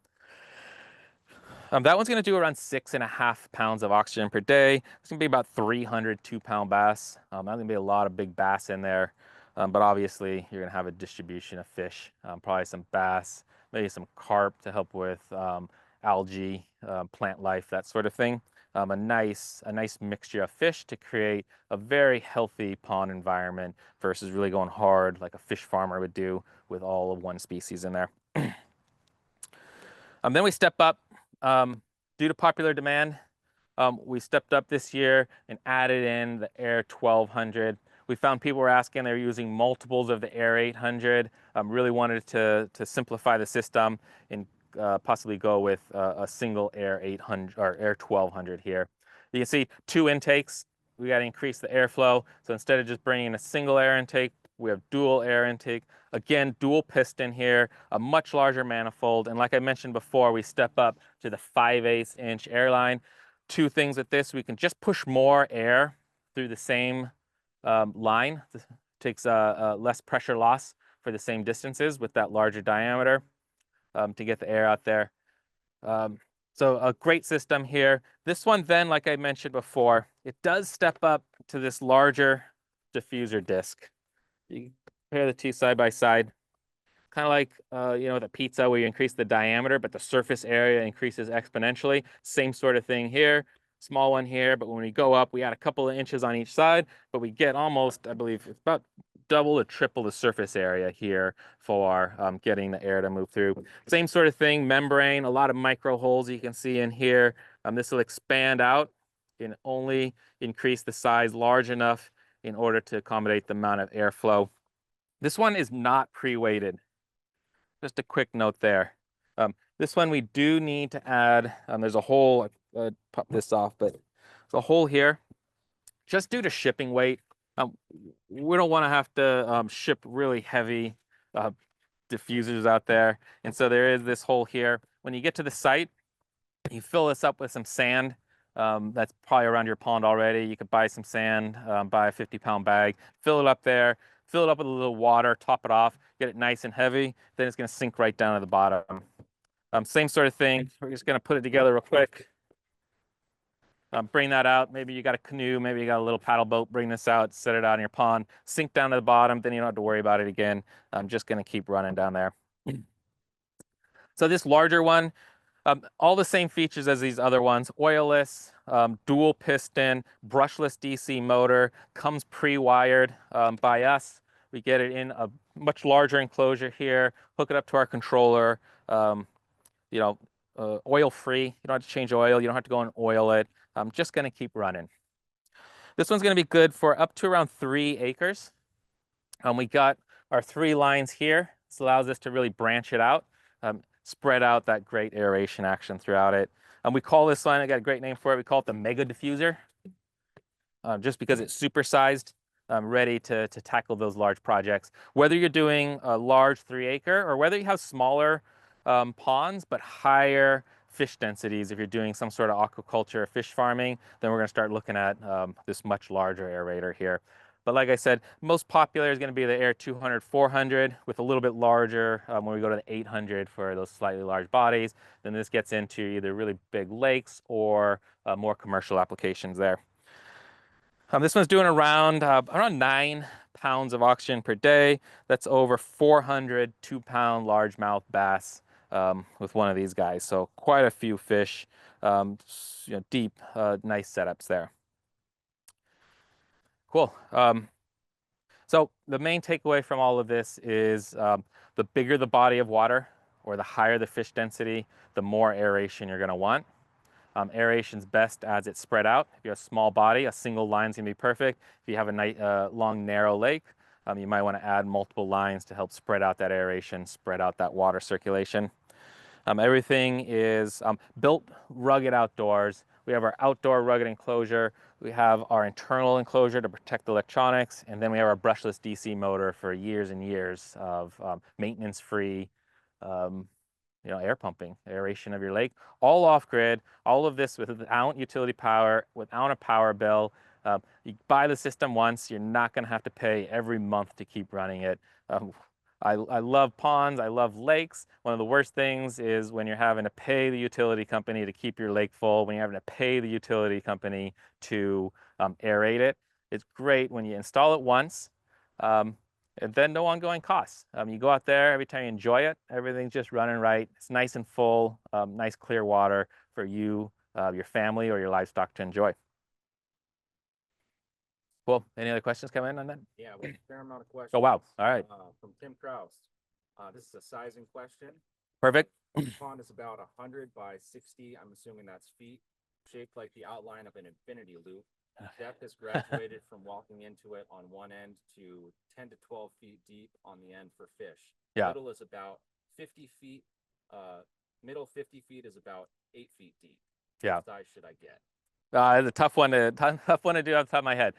That one's going to do around 6.5 pounds of oxygen per day. It's going to be about 300 2-pound bass. That's going to be a lot of big bass in there. But obviously, you're going to have a distribution of fish, probably some bass, maybe some carp to help with algae, plant life, that sort of thing. A nice mixture of fish to create a very healthy pond environment versus really going hard like a fish farmer would do with all of one species in there. Then we step up due to popular demand. We stepped up this year and added in the AIR-1200. We found people were asking, they're using multiples of the AIR-800. Really wanted to simplify the system and possibly go with a single AIR-800 or AIR-1200 here. You can see 2 intakes. We got to increase the airflow. So instead of just bringing a single air intake, we have dual air intake. Again, dual piston here, a much larger manifold. And like I mentioned before, we step up to the 5/8 inch airline. 2 things with this, we can just push more air through the same line. This takes less pressure loss for the same distances with that larger diameter to get the air out there. So a great system here. This one then, like I mentioned before, it does step up to this larger diffuser disc. You compare the 2 side by side. Kind of like, the pizza where you increase the diameter, but the surface area increases exponentially. Same sort of thing here. Small one here, but when we go up, we add a couple of inches on each side, but we get almost, I believe, it's about double or triple the surface area here for getting the air to move through. Same sort of thing, membrane, a lot of micro holes you can see in here. This will expand out and only increase the size large enough in order to accommodate the amount of airflow. This one is not pre-weighted. Just a quick note there. This one we do need to add, there's a hole, pop this off, but there's a hole here. Just due to shipping weight, we don't want to have to ship really heavy diffusers out there. And so there is this hole here. When you get to the site, you fill this up with some sand. That's probably around your pond already. You could buy some sand, buy a 50-pound bag, fill it up there, fill it up with a little water, top it off, get it nice and heavy. Then it's going to sink right down to the bottom. Same sort of thing. We're just going to put it together real quick. Bring that out. Maybe you got a canoe, maybe you got a little paddle boat. Bring this out, set it out in your pond, sink down to the bottom. Then you don't have to worry about it again. I'm just going to keep running down there. So this larger one, all the same features as these other ones, oilless, dual piston, brushless DC motor, comes pre-wired by us. We get it in a much larger enclosure here, hook it up to our controller, oil-free. You don't have to change oil. You don't have to go and oil it. I'm just going to keep running. This one's going to be good for up to around 3 acres. We got our 3 lines here. This allows us to really branch it out, spread out that great aeration action throughout it. We call this line, I got a great name for it, we call it the mega diffuser, just because it's supersized, ready to tackle those large projects. Whether you're doing a large 3-acre or whether you have smaller ponds but higher fish densities, if you're doing some sort of aquaculture or fish farming, then we're going to start looking at this much larger aerator here. But like I said, most popular is going to be the Air 200, 400 with a little bit larger when we go to the 800 for those slightly large bodies. Then this gets into either really big lakes or more commercial applications there. This one's doing around 9 pounds of oxygen per day. That's over 400 2-pound largemouth bass with one of these guys. So quite a few fish, deep, nice setups there. Cool. So the main takeaway from all of this is the bigger the body of water or the higher the fish density, the more aeration you're going to want. Aeration's best as it's spread out. If you have a small body, a single line's gonna be perfect. If you have a long, narrow lake, you might want to add multiple lines to help spread out that aeration, spread out that water circulation. Everything is built rugged outdoors. We have our outdoor rugged enclosure. We have our internal enclosure to protect the electronics, and then we have our brushless DC motor for years and years of maintenance-free air pumping, aeration of your lake, all off grid, all of this without utility power, without a power bill. You buy the system once, you're not going to have to pay every month to keep running it. I love ponds, I love lakes. One of the worst things is when you're having to pay the utility company to keep your lake full, when you're having to pay the utility company to aerate it. It's great when you install it once. And then no ongoing costs. You go out there every time you enjoy it, everything's just running right. It's nice and full, nice clear water for you, your family, or your livestock to enjoy. Cool. Any other questions come in on that?
Yeah, we have a fair amount of questions.
Oh, wow. All right.
From Tim Kraus. This is a sizing question.
Perfect.
The pond is about 100 by 60. I'm assuming that's feet, shaped like the outline of an infinity loop. Depth has graduated from walking into it on one end to 10 to 12 feet deep on the end for fish.
Yeah.
Middle is about 50 feet. Middle 50 feet is about 8 feet deep.
Yeah.
What size should I get?
It's a tough one to do off the top of my head.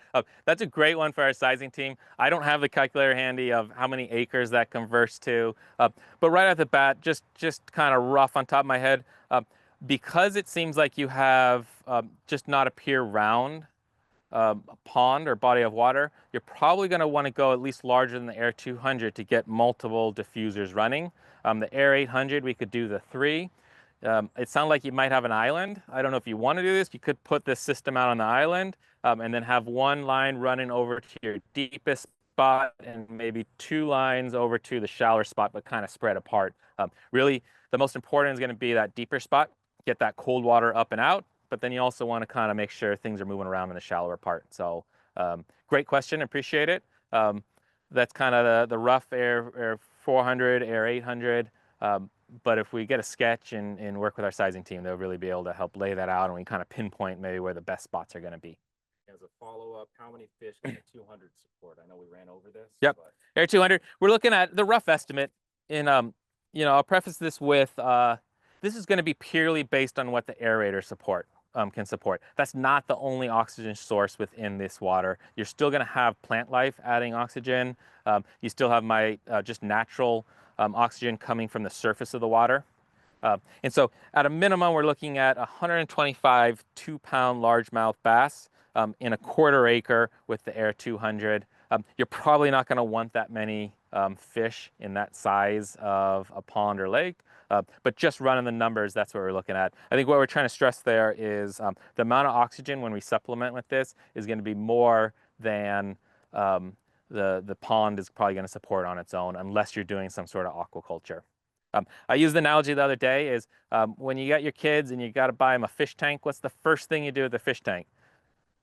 That's a great one for our sizing team. I don't have the calculator handy of how many acres that converts to, but right off the bat, just kind of rough on top of my head, because it seems like you have just not a pure round pond or body of water, you're probably going to want to go at least larger than the Air 200 to get multiple diffusers running. The Air 800, we could do the 3. It sounded like you might have an island. I don't know if you want to do this. You could put this system out on the island and then have one line running over to your deepest spot and maybe 2 lines over to the shallower spot, but kind of spread apart. Really, the most important is going to be that deeper spot, get that cold water up and out, but then you also want to kind of make sure things are moving around in the shallower part. So great question, appreciate it. That's kind of the rough Air 400, Air 800. But if we get a sketch and work with our sizing team, they'll really be able to help lay that out, and we kind of pinpoint maybe where the best spots are going to be.
As a follow-up, how many fish can a 200 support? I know we ran over this.
Yep.
But...
Air 200, we're looking at the rough estimate. I'll preface this with, this is going to be purely based on what the aerator can support. That's not the only oxygen source within this water. You're still going to have plant life adding oxygen. You still have just natural oxygen coming from the surface of the water. And so at a minimum, we're looking at 125 2-pound largemouth bass in a 1/4 acre with the Air 200. You're probably not going to want that many fish in that size of a pond or lake. But just running the numbers, that's what we're looking at. I think what we're trying to stress there is the amount of oxygen when we supplement with this is going to be more than the pond is probably going to support on its own, unless you're doing some sort of aquaculture. I used the analogy the other day is when you got your kids and you got to buy them a fish tank, what's the first thing you do with the fish tank?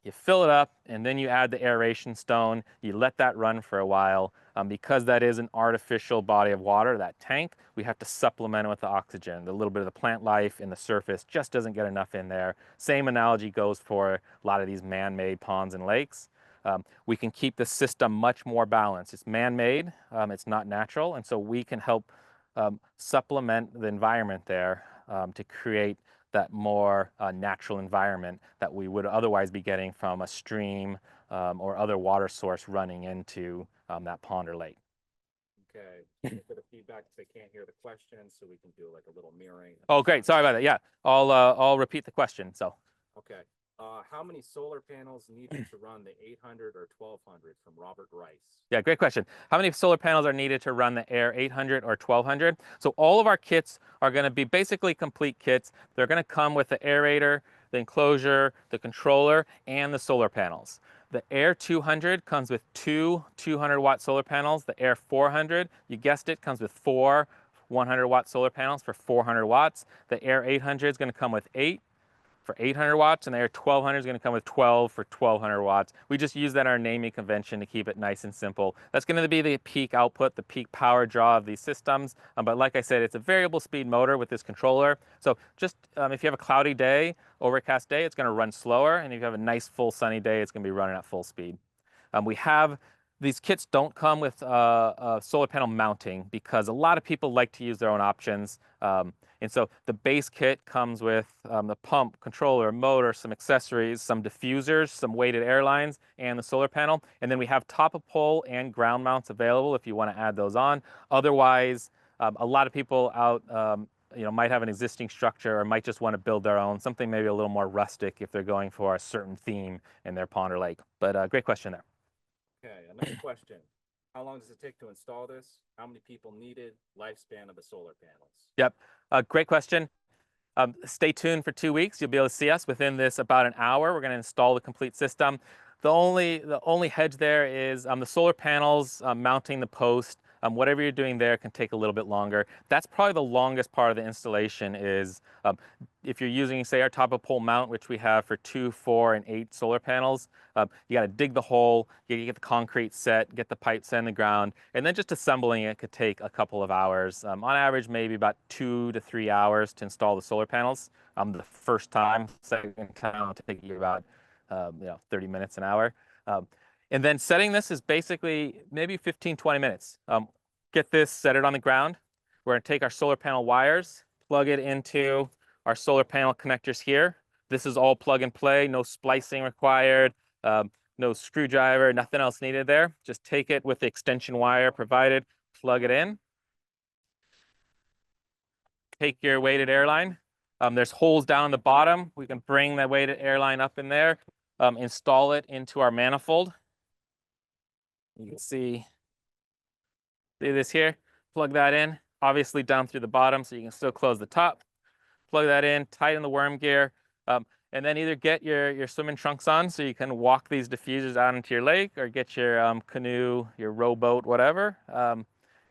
You fill it up, and then you add the aeration stone. You let that run for a while. Because that is an artificial body of water, that tank, we have to supplement it with the oxygen. The little bit of the plant life in the surface just doesn't get enough in there. Same analogy goes for a lot of these man-made ponds and lakes. We can keep the system much more balanced. It's man-made, it's not natural, and so we can help supplement the environment there to create that more natural environment that we would otherwise be getting from a stream or other water source running into that pond or lake.
Okay, a bit of feedback if they can't hear the question, so we can do like a little mirroring.
Oh, great. Sorry about that. Yeah, I'll repeat the question. So.
Okay. How many solar panels needed to run the 800 or 1200 from Robert Rice?
Yeah, great question. How many solar panels are needed to run the AIR-800 or 1200? So all of our kits are going to be basically complete kits. They're going to come with the aerator, the enclosure, the controller, and the solar panels. The AIR-200 comes with two 200-watt solar panels. The AIR-400, you guessed it, comes with four 100-watt solar panels for 400 watts. The AIR-800 is going to come with eight for 800 watts, and the AIR-1200 is going to come with 12 for 1200 watts. We just use that in our naming convention to keep it nice and simple. That's going to be the peak output, the peak power draw of these systems. But like I said, it's a variable speed motor with this controller. So just if you have a cloudy day, overcast day, it's going to run slower. And if you have a nice full sunny day, it's going to be running at full speed. We have these kits don't come with solar panel mounting because a lot of people like to use their own options. And so the base kit comes with the pump, controller, motor, some accessories, some diffusers, some weighted air lines, and the solar panel. And then we have top of pole and ground mounts available if you want to add those on. Otherwise, a lot of people out might have an existing structure or might just want to build their own, something maybe a little more rustic if they're going for a certain theme in their pond or lake. But great question there.
Okay, another question. How long does it take to install this? How many people needed? Lifespan of the solar panels?
Yep, great question. Stay tuned for 2 weeks. You'll be able to see us within this about an hour. We're going to install the complete system. The only hedge there is the solar panels mounting the post. Whatever you're doing there can take a little bit longer. That's probably the longest part of the installation is if you're using, say, our top of pole mount, which we have for 2, 4, and 8 solar panels. You got to dig the hole, you get the concrete set, get the pipes set in the ground, and then just assembling it could take a couple of hours. On average, maybe about 2 to 3 hours to install the solar panels. The first time, second time, it'll take you about 30 minutes, an hour. And then setting this is basically maybe 15, 20 minutes. Get this, set it on the ground. We're going to take our solar panel wires, plug it into our solar panel connectors here. This is all plug and play, no splicing required, no screwdriver, nothing else needed there. Just take it with the extension wire provided, plug it in. Take your weighted air line. There's holes down the bottom. We can bring that weighted air line up in there, install it into our manifold. You can see this here, plug that in, obviously down through the bottom so you can still close the top. Plug that in, tighten the worm gear, and then either get your swimming trunks on so you can walk these diffusers out into your lake, or get your canoe, your rowboat, whatever,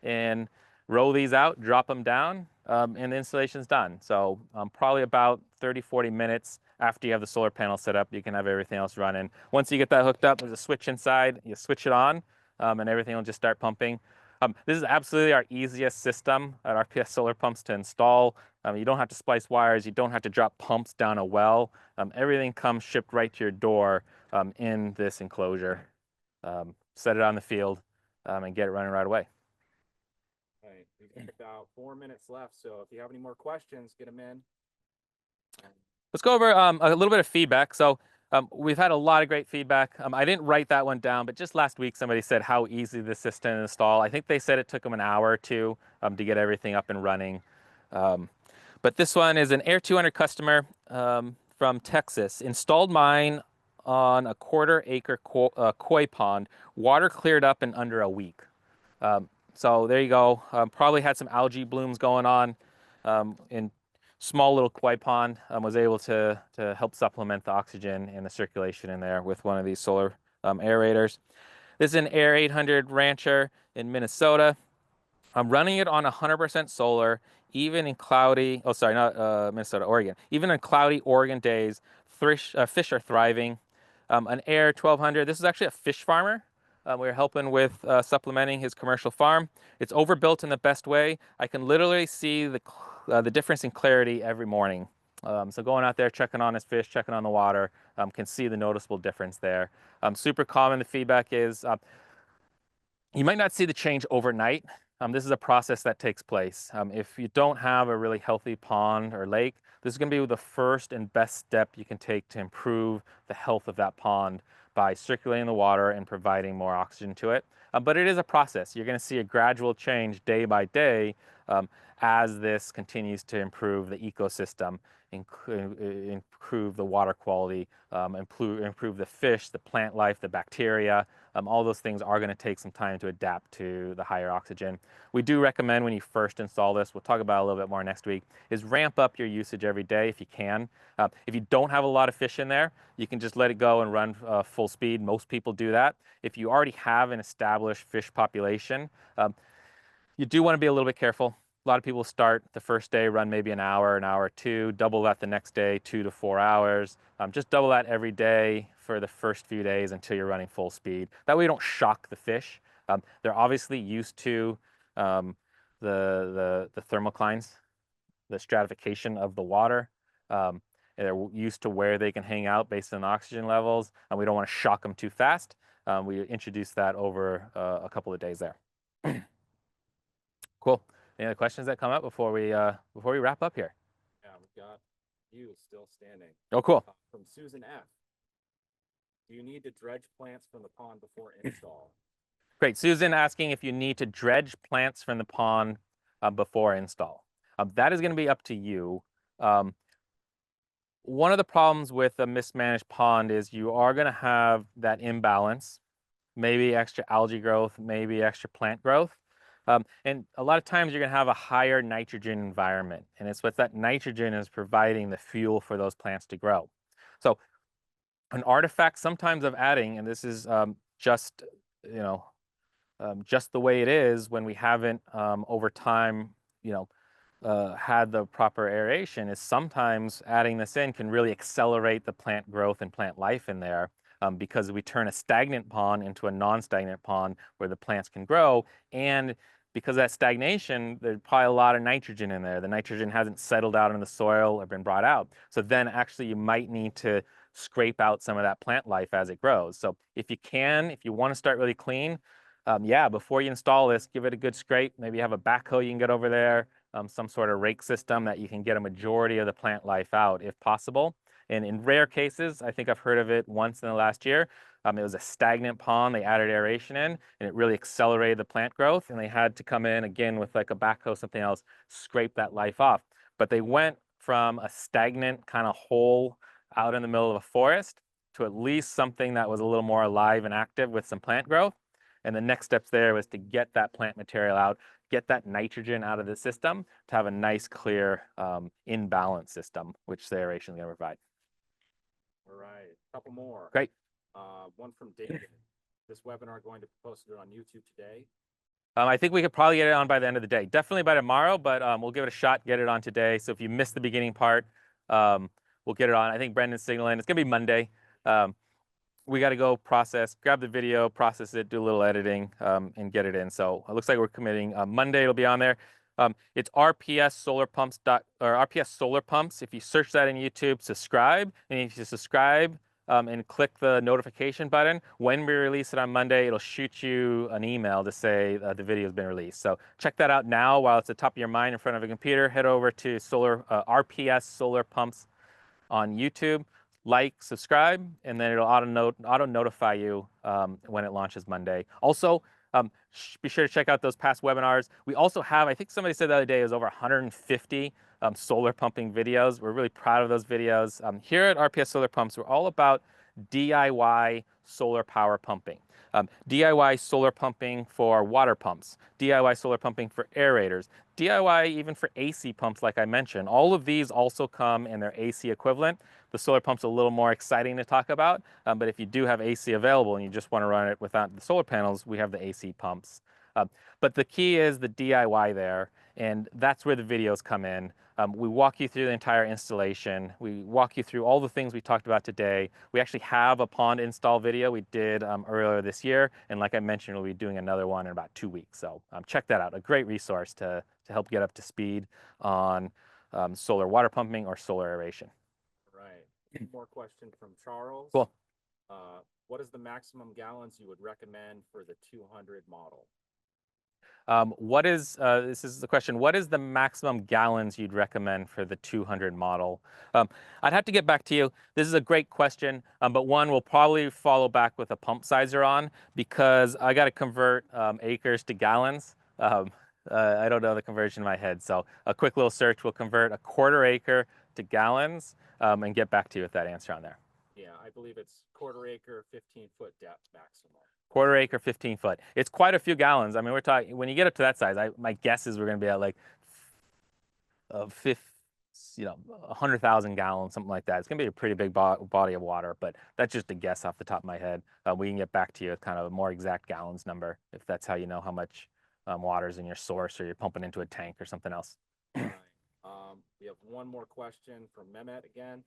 and row these out, drop them down, and the installation's done. So probably about 30, 40 minutes after you have the solar panel set up, you can have everything else running. Once you get that hooked up, there's a switch inside, you switch it on, and everything will just start pumping. This is absolutely our easiest system at RPS Solar Pumps to install. You don't have to splice wires. You don't have to drop pumps down a well. Everything comes shipped right to your door in this enclosure. Set it on the field and get it running right away.
All right, we've got about 4 minutes left, so if you have any more questions, get them in.
Let's go over a little bit of feedback. So we've had a lot of great feedback. I didn't write that one down, but just last week somebody said how easy this system to install. I think they said it took them an hour or two to get everything up and running. But this one is an AIR-200 customer from Texas. Installed mine on a 1/4 acre koi pond. Water cleared up in under a week. So there you go. Probably had some algae blooms going on in small little koi pond. Was able to help supplement the oxygen and the circulation in there with one of these solar aerators. This is an AIR-800 rancher in Minnesota. I'm running it on 100% solar, even in cloudy, oh, sorry, not Minnesota, Oregon. Even in cloudy Oregon days, fish are thriving. An AIR-1200, this is actually a fish farmer. We're helping with supplementing his commercial farm. It's overbuilt in the best way. I can literally see the difference in clarity every morning. So going out there, checking on his fish, checking on the water, can see the noticeable difference there. Super common, the feedback is, you might not see the change overnight. This is a process that takes place. If you don't have a really healthy pond or lake, this is going to be the first and best step you can take to improve the health of that pond by circulating the water and providing more oxygen to it. But it is a process. You're going to see a gradual change day by day as this continues to improve the ecosystem. improve the water quality, improve the fish, the plant life, the bacteria. All those things are going to take some time to adapt to the higher oxygen. We do recommend when you first install this, we'll talk about it a little bit more next week, is ramp up your usage every day if you can. If you don't have a lot of fish in there, you can just let it go and run full speed. Most people do that. If you already have an established fish population, you do want to be a little bit careful. A lot of people start the first day, run maybe an hour or two, double that the next day, 2 to 4 hours. Just double that every day for the first few days until you're running full speed. That way you don't shock the fish. They're obviously used to the thermoclines, the stratification of the water. They're used to where they can hang out based on oxygen levels, and we don't want to shock them too fast. We introduce that over a couple of days there. Cool. Any other questions that come up before we wrap up here?
Yeah, we've got you still standing.
Oh, cool.
From Susan F. Do you need to dredge plants from the pond before install?
Great. Susan asking if you need to dredge plants from the pond before install. That is going to be up to you. One of the problems with a mismanaged pond is you are going to have that imbalance, maybe extra algae growth, maybe extra plant growth. And a lot of times you're going to have a higher nitrogen environment, and it's what that nitrogen is providing the fuel for those plants to grow. So an artifact sometimes of adding, and this is just, just the way it is when we haven't over time, had the proper aeration, is sometimes adding this in can really accelerate the plant growth and plant life in there, because we turn a stagnant pond into a non-stagnant pond where the plants can grow. And because of that stagnation, there's probably a lot of nitrogen in there. The nitrogen hasn't settled out in the soil or been brought out. So then actually you might need to scrape out some of that plant life as it grows. So if you want to start really clean, yeah, before you install this, give it a good scrape. Maybe you have a backhoe you can get over there, some sort of rake system that you can get a majority of the plant life out if possible. And in rare cases, I think I've heard of it once in the last year. It was a stagnant pond. They added aeration in, and it really accelerated the plant growth. And they had to come in again with like a backhoe, something else, scrape that life off. But they went from a stagnant kind of hole out in the middle of a forest to at least something that was a little more alive and active with some plant growth. And the next steps there was to get that plant material out, get that nitrogen out of the system to have a nice, clear, in-balance system, which the aeration is going to provide.
All right, a couple more.
Great.
One from David. This webinar going to be posted on YouTube today.
I think we could probably get it on by the end of the day. Definitely by tomorrow, but we'll give it a shot, get it on today. So if you missed the beginning part, we'll get it on. I think Brendan's signaling. It's going to be Monday. We got to go grab the video, process it, do a little editing, and get it in. So it looks like we're committing Monday. It'll be on there. It's RPS Solar Pumps RPS Solar Pumps. If you search that in YouTube, subscribe, and if you subscribe and click the notification button, when we release it on Monday, it'll shoot you an email to say the video has been released. So check that out now while it's at the top of your mind in front of a computer. Head over to RPS Solar Pumps on YouTube. Like, subscribe, and then it'll auto notify you when it launches Monday. Also, be sure to check out those past webinars. We also have, I think somebody said the other day, it was over 150 solar pumping videos. We're really proud of those videos. Here at RPS Solar Pumps, we're all about DIY solar power pumping. DIY solar pumping for water pumps, DIY solar pumping for aerators, DIY even for AC pumps like I mentioned. All of these also come in their AC equivalent. The solar pump's a little more exciting to talk about, but if you do have AC available and you just want to run it without the solar panels, we have the AC pumps. But the key is the DIY there, and that's where the videos come in. We walk you through the entire installation. We walk you through all the things we talked about today. We actually have a pond install video we did earlier this year, and like I mentioned, we'll be doing another one in about 2 weeks. So check that out, a great resource to help get up to speed on solar water pumping or solar aeration.
Right. One more question from Charles.
Cool.
What is the maximum gallons you would recommend for the 200 model?
This is the question, what is the maximum gallons you'd recommend for the 200 model? I'd have to get back to you. This is a great question, but one we'll probably follow back with a pump sizer on, because I got to convert acres to gallons. I don't know the conversion in my head, so a quick little search will convert a 1/4 acre to gallons and get back to you with that answer on there.
Yeah, I believe it's quarter acre, 15-foot depth maximum.
Quarter acre, 15 foot. It's quite a few gallons. I mean, we're talking, when you get up to that size, my guess is we're going to be at like 100,000 gallons, something like that. It's going to be a pretty big body of water, but that's just a guess off the top of my head. We can get back to you with kind of a more exact gallons number if that's how you know how much water is in your source or you're pumping into a tank or something else.
Right. We have one more question from Mehmet again.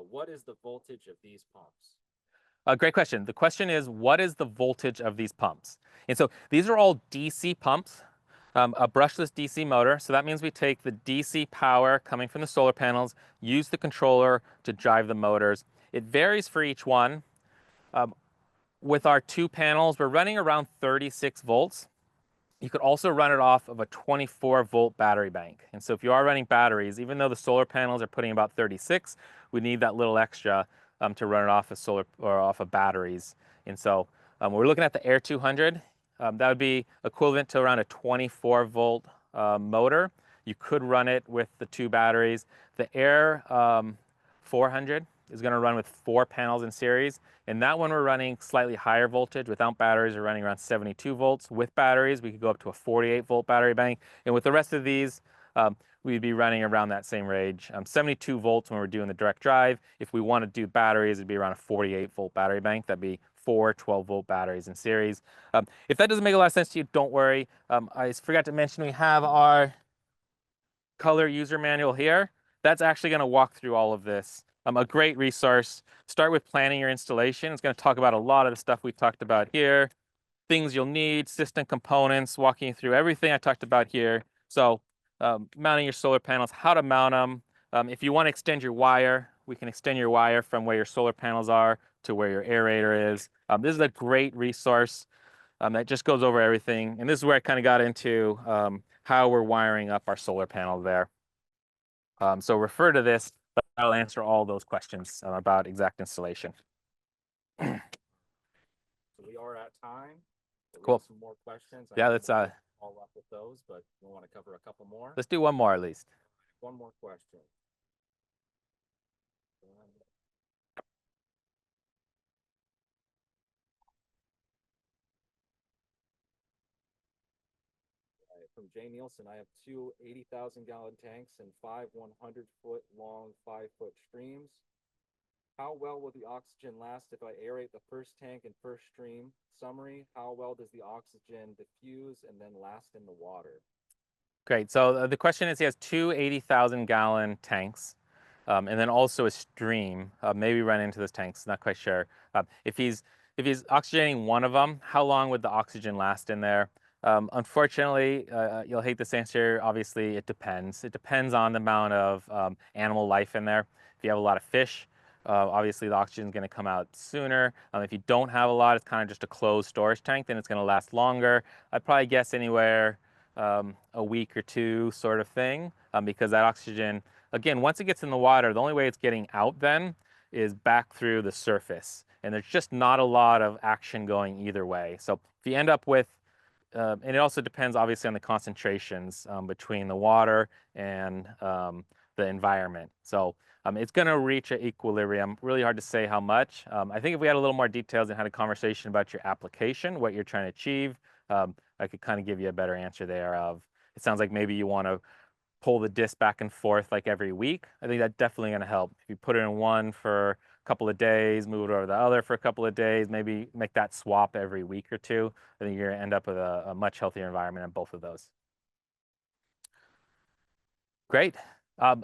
What is the voltage of these pumps?
Great question. The question is, what is the voltage of these pumps? And so these are all DC pumps, a brushless DC motor. So that means we take the DC power coming from the solar panels, use the controller to drive the motors. It varies for each one. With our two panels, we're running around 36 volts. You could also run it off of a 24-volt battery bank. And so if you are running batteries, even though the solar panels are putting about 36, we need that little extra to run it off of solar or off of batteries. And so we're looking at the AIR-200. That would be equivalent to around a 24-volt motor. You could run it with the two batteries. The AIR-400 is going to run with 4 panels in series. And that one we're running slightly higher voltage. Without batteries, we're running around 72 volts. With batteries, we could go up to a 48-volt battery bank. And with the rest of these, we'd be running around that same range. 72 volts when we're doing the direct drive. If we want to do batteries, it'd be around a 48-volt battery bank. That'd be 4 12-volt batteries in series. If that doesn't make a lot of sense to you, don't worry. I forgot to mention we have our color user manual here. That's actually going to walk through all of this. A great resource. Start with planning your installation. It's going to talk about a lot of the stuff we've talked about here. Things you'll need, system components, walking you through everything I talked about here. So mounting your solar panels, how to mount them. If you want to extend your wire, we can extend your wire from where your solar panels are to where your aerator is. This is a great resource that just goes over everything. And this is where I kind of got into how we're wiring up our solar panel there. So refer to this, but I'll answer all those questions about exact installation.
So we are at time. We
Cool.
have some more questions.
Yeah, let's
all up with those, but we want to cover a couple more.
let's do one more at least.
One more question. From Jay Nielsen, I have two 80,000 gallon tanks and 5 100-foot long 5-foot streams. How well will the oxygen last if I aerate the first tank and first stream? Summary, how well does the oxygen diffuse and then last in the water?
Great. So the question is, he has two 80,000 gallon tanks, and then also a stream. Maybe run into those tanks. Not quite sure. If he's oxygenating one of them, how long would the oxygen last in there? Unfortunately, you'll hate this answer. Obviously, it depends. It depends on the amount of animal life in there. If you have a lot of fish, obviously the oxygen is going to come out sooner. If you don't have a lot, it's kind of just a closed storage tank, then it's going to last longer. I'd probably guess anywhere a week or two sort of thing, because that oxygen, again, once it gets in the water, the only way it's getting out then is back through the surface. And there's just not a lot of action going either way. So if you end up with and it also depends obviously on the concentrations between the water and the environment. So it's going to reach an equilibrium. Really hard to say how much. I think if we had a little more details and had a conversation about your application, what you're trying to achieve, I could kind of give you a better answer there of, it sounds like maybe you want to pull the disc back and forth like every week. I think that's definitely going to help. If you put it in one for a couple of days, move it over to the other for a couple of days, maybe make that swap every week or two, I think you're going to end up with a much healthier environment in both of those. Great. I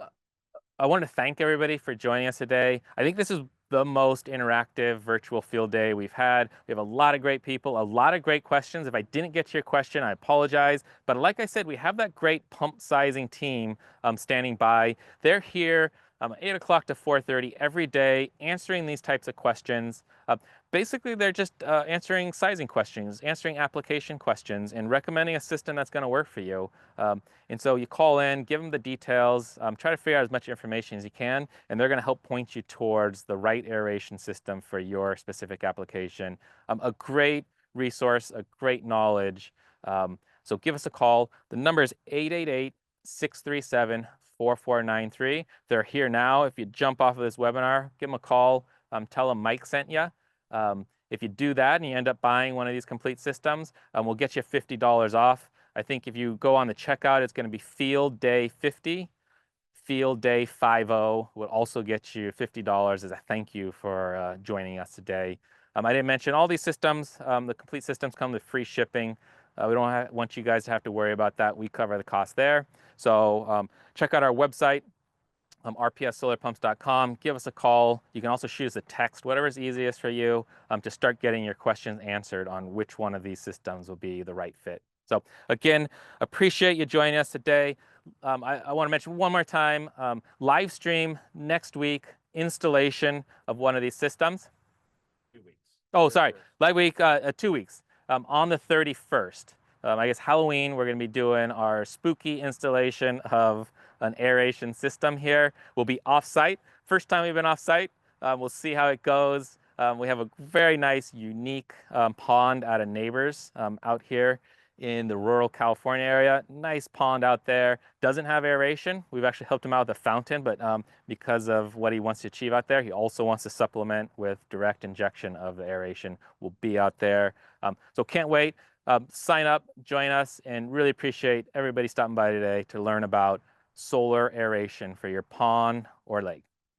want to thank everybody for joining us today. I think this is the most interactive virtual field day we've had. We have a lot of great people, a lot of great questions. If I didn't get to your question, I apologize. But like I said, we have that great pump sizing team standing by. They're here 8 o'clock to 4:30 every day answering these types of questions. Basically, they're just answering sizing questions, answering application questions, and recommending a system that's going to work for you. And so you call in, give them the details, try to figure out as much information as you can, and they're going to help point you towards the right aeration system for your specific application. A great resource, a great knowledge. So give us a call. The number is 888-637 4493. They're here now. If you jump off of this webinar, give them a call, tell them Mike sent you. If you do that and you end up buying one of these complete systems, we'll get you $50 off. I think if you go on the checkout, it's going to be Field Day 50. Field Day 50 will also get you $50 as a thank you for joining us today. I didn't mention all these systems. The complete systems come with free shipping. We don't want you guys to have to worry about that. We cover the cost there. So check out our website, rpssolarpumps.com. Give us a call. You can also shoot us a text, whatever is easiest for you, to start getting your questions answered on which one of these systems will be the right fit. So again, appreciate you joining us today. I want to mention one more time, live stream next week, installation of one of these systems.
2 weeks.
Oh, sorry, live week, 2 weeks, on the 31st. I guess Halloween, we're going to be doing our spooky installation of an aeration system here. We'll be off-site. First time we've been off-site. We'll see how it goes. We have a very nice, unique pond out of neighbors out here in the rural California area. Nice pond out there. Doesn't have aeration. We've actually helped him out with a fountain, but because of what he wants to achieve out there, he also wants to supplement with direct injection of the aeration. We'll be out there. So can't wait. Sign up, join us, and really appreciate everybody stopping by today to learn about solar aeration for your pond or lake.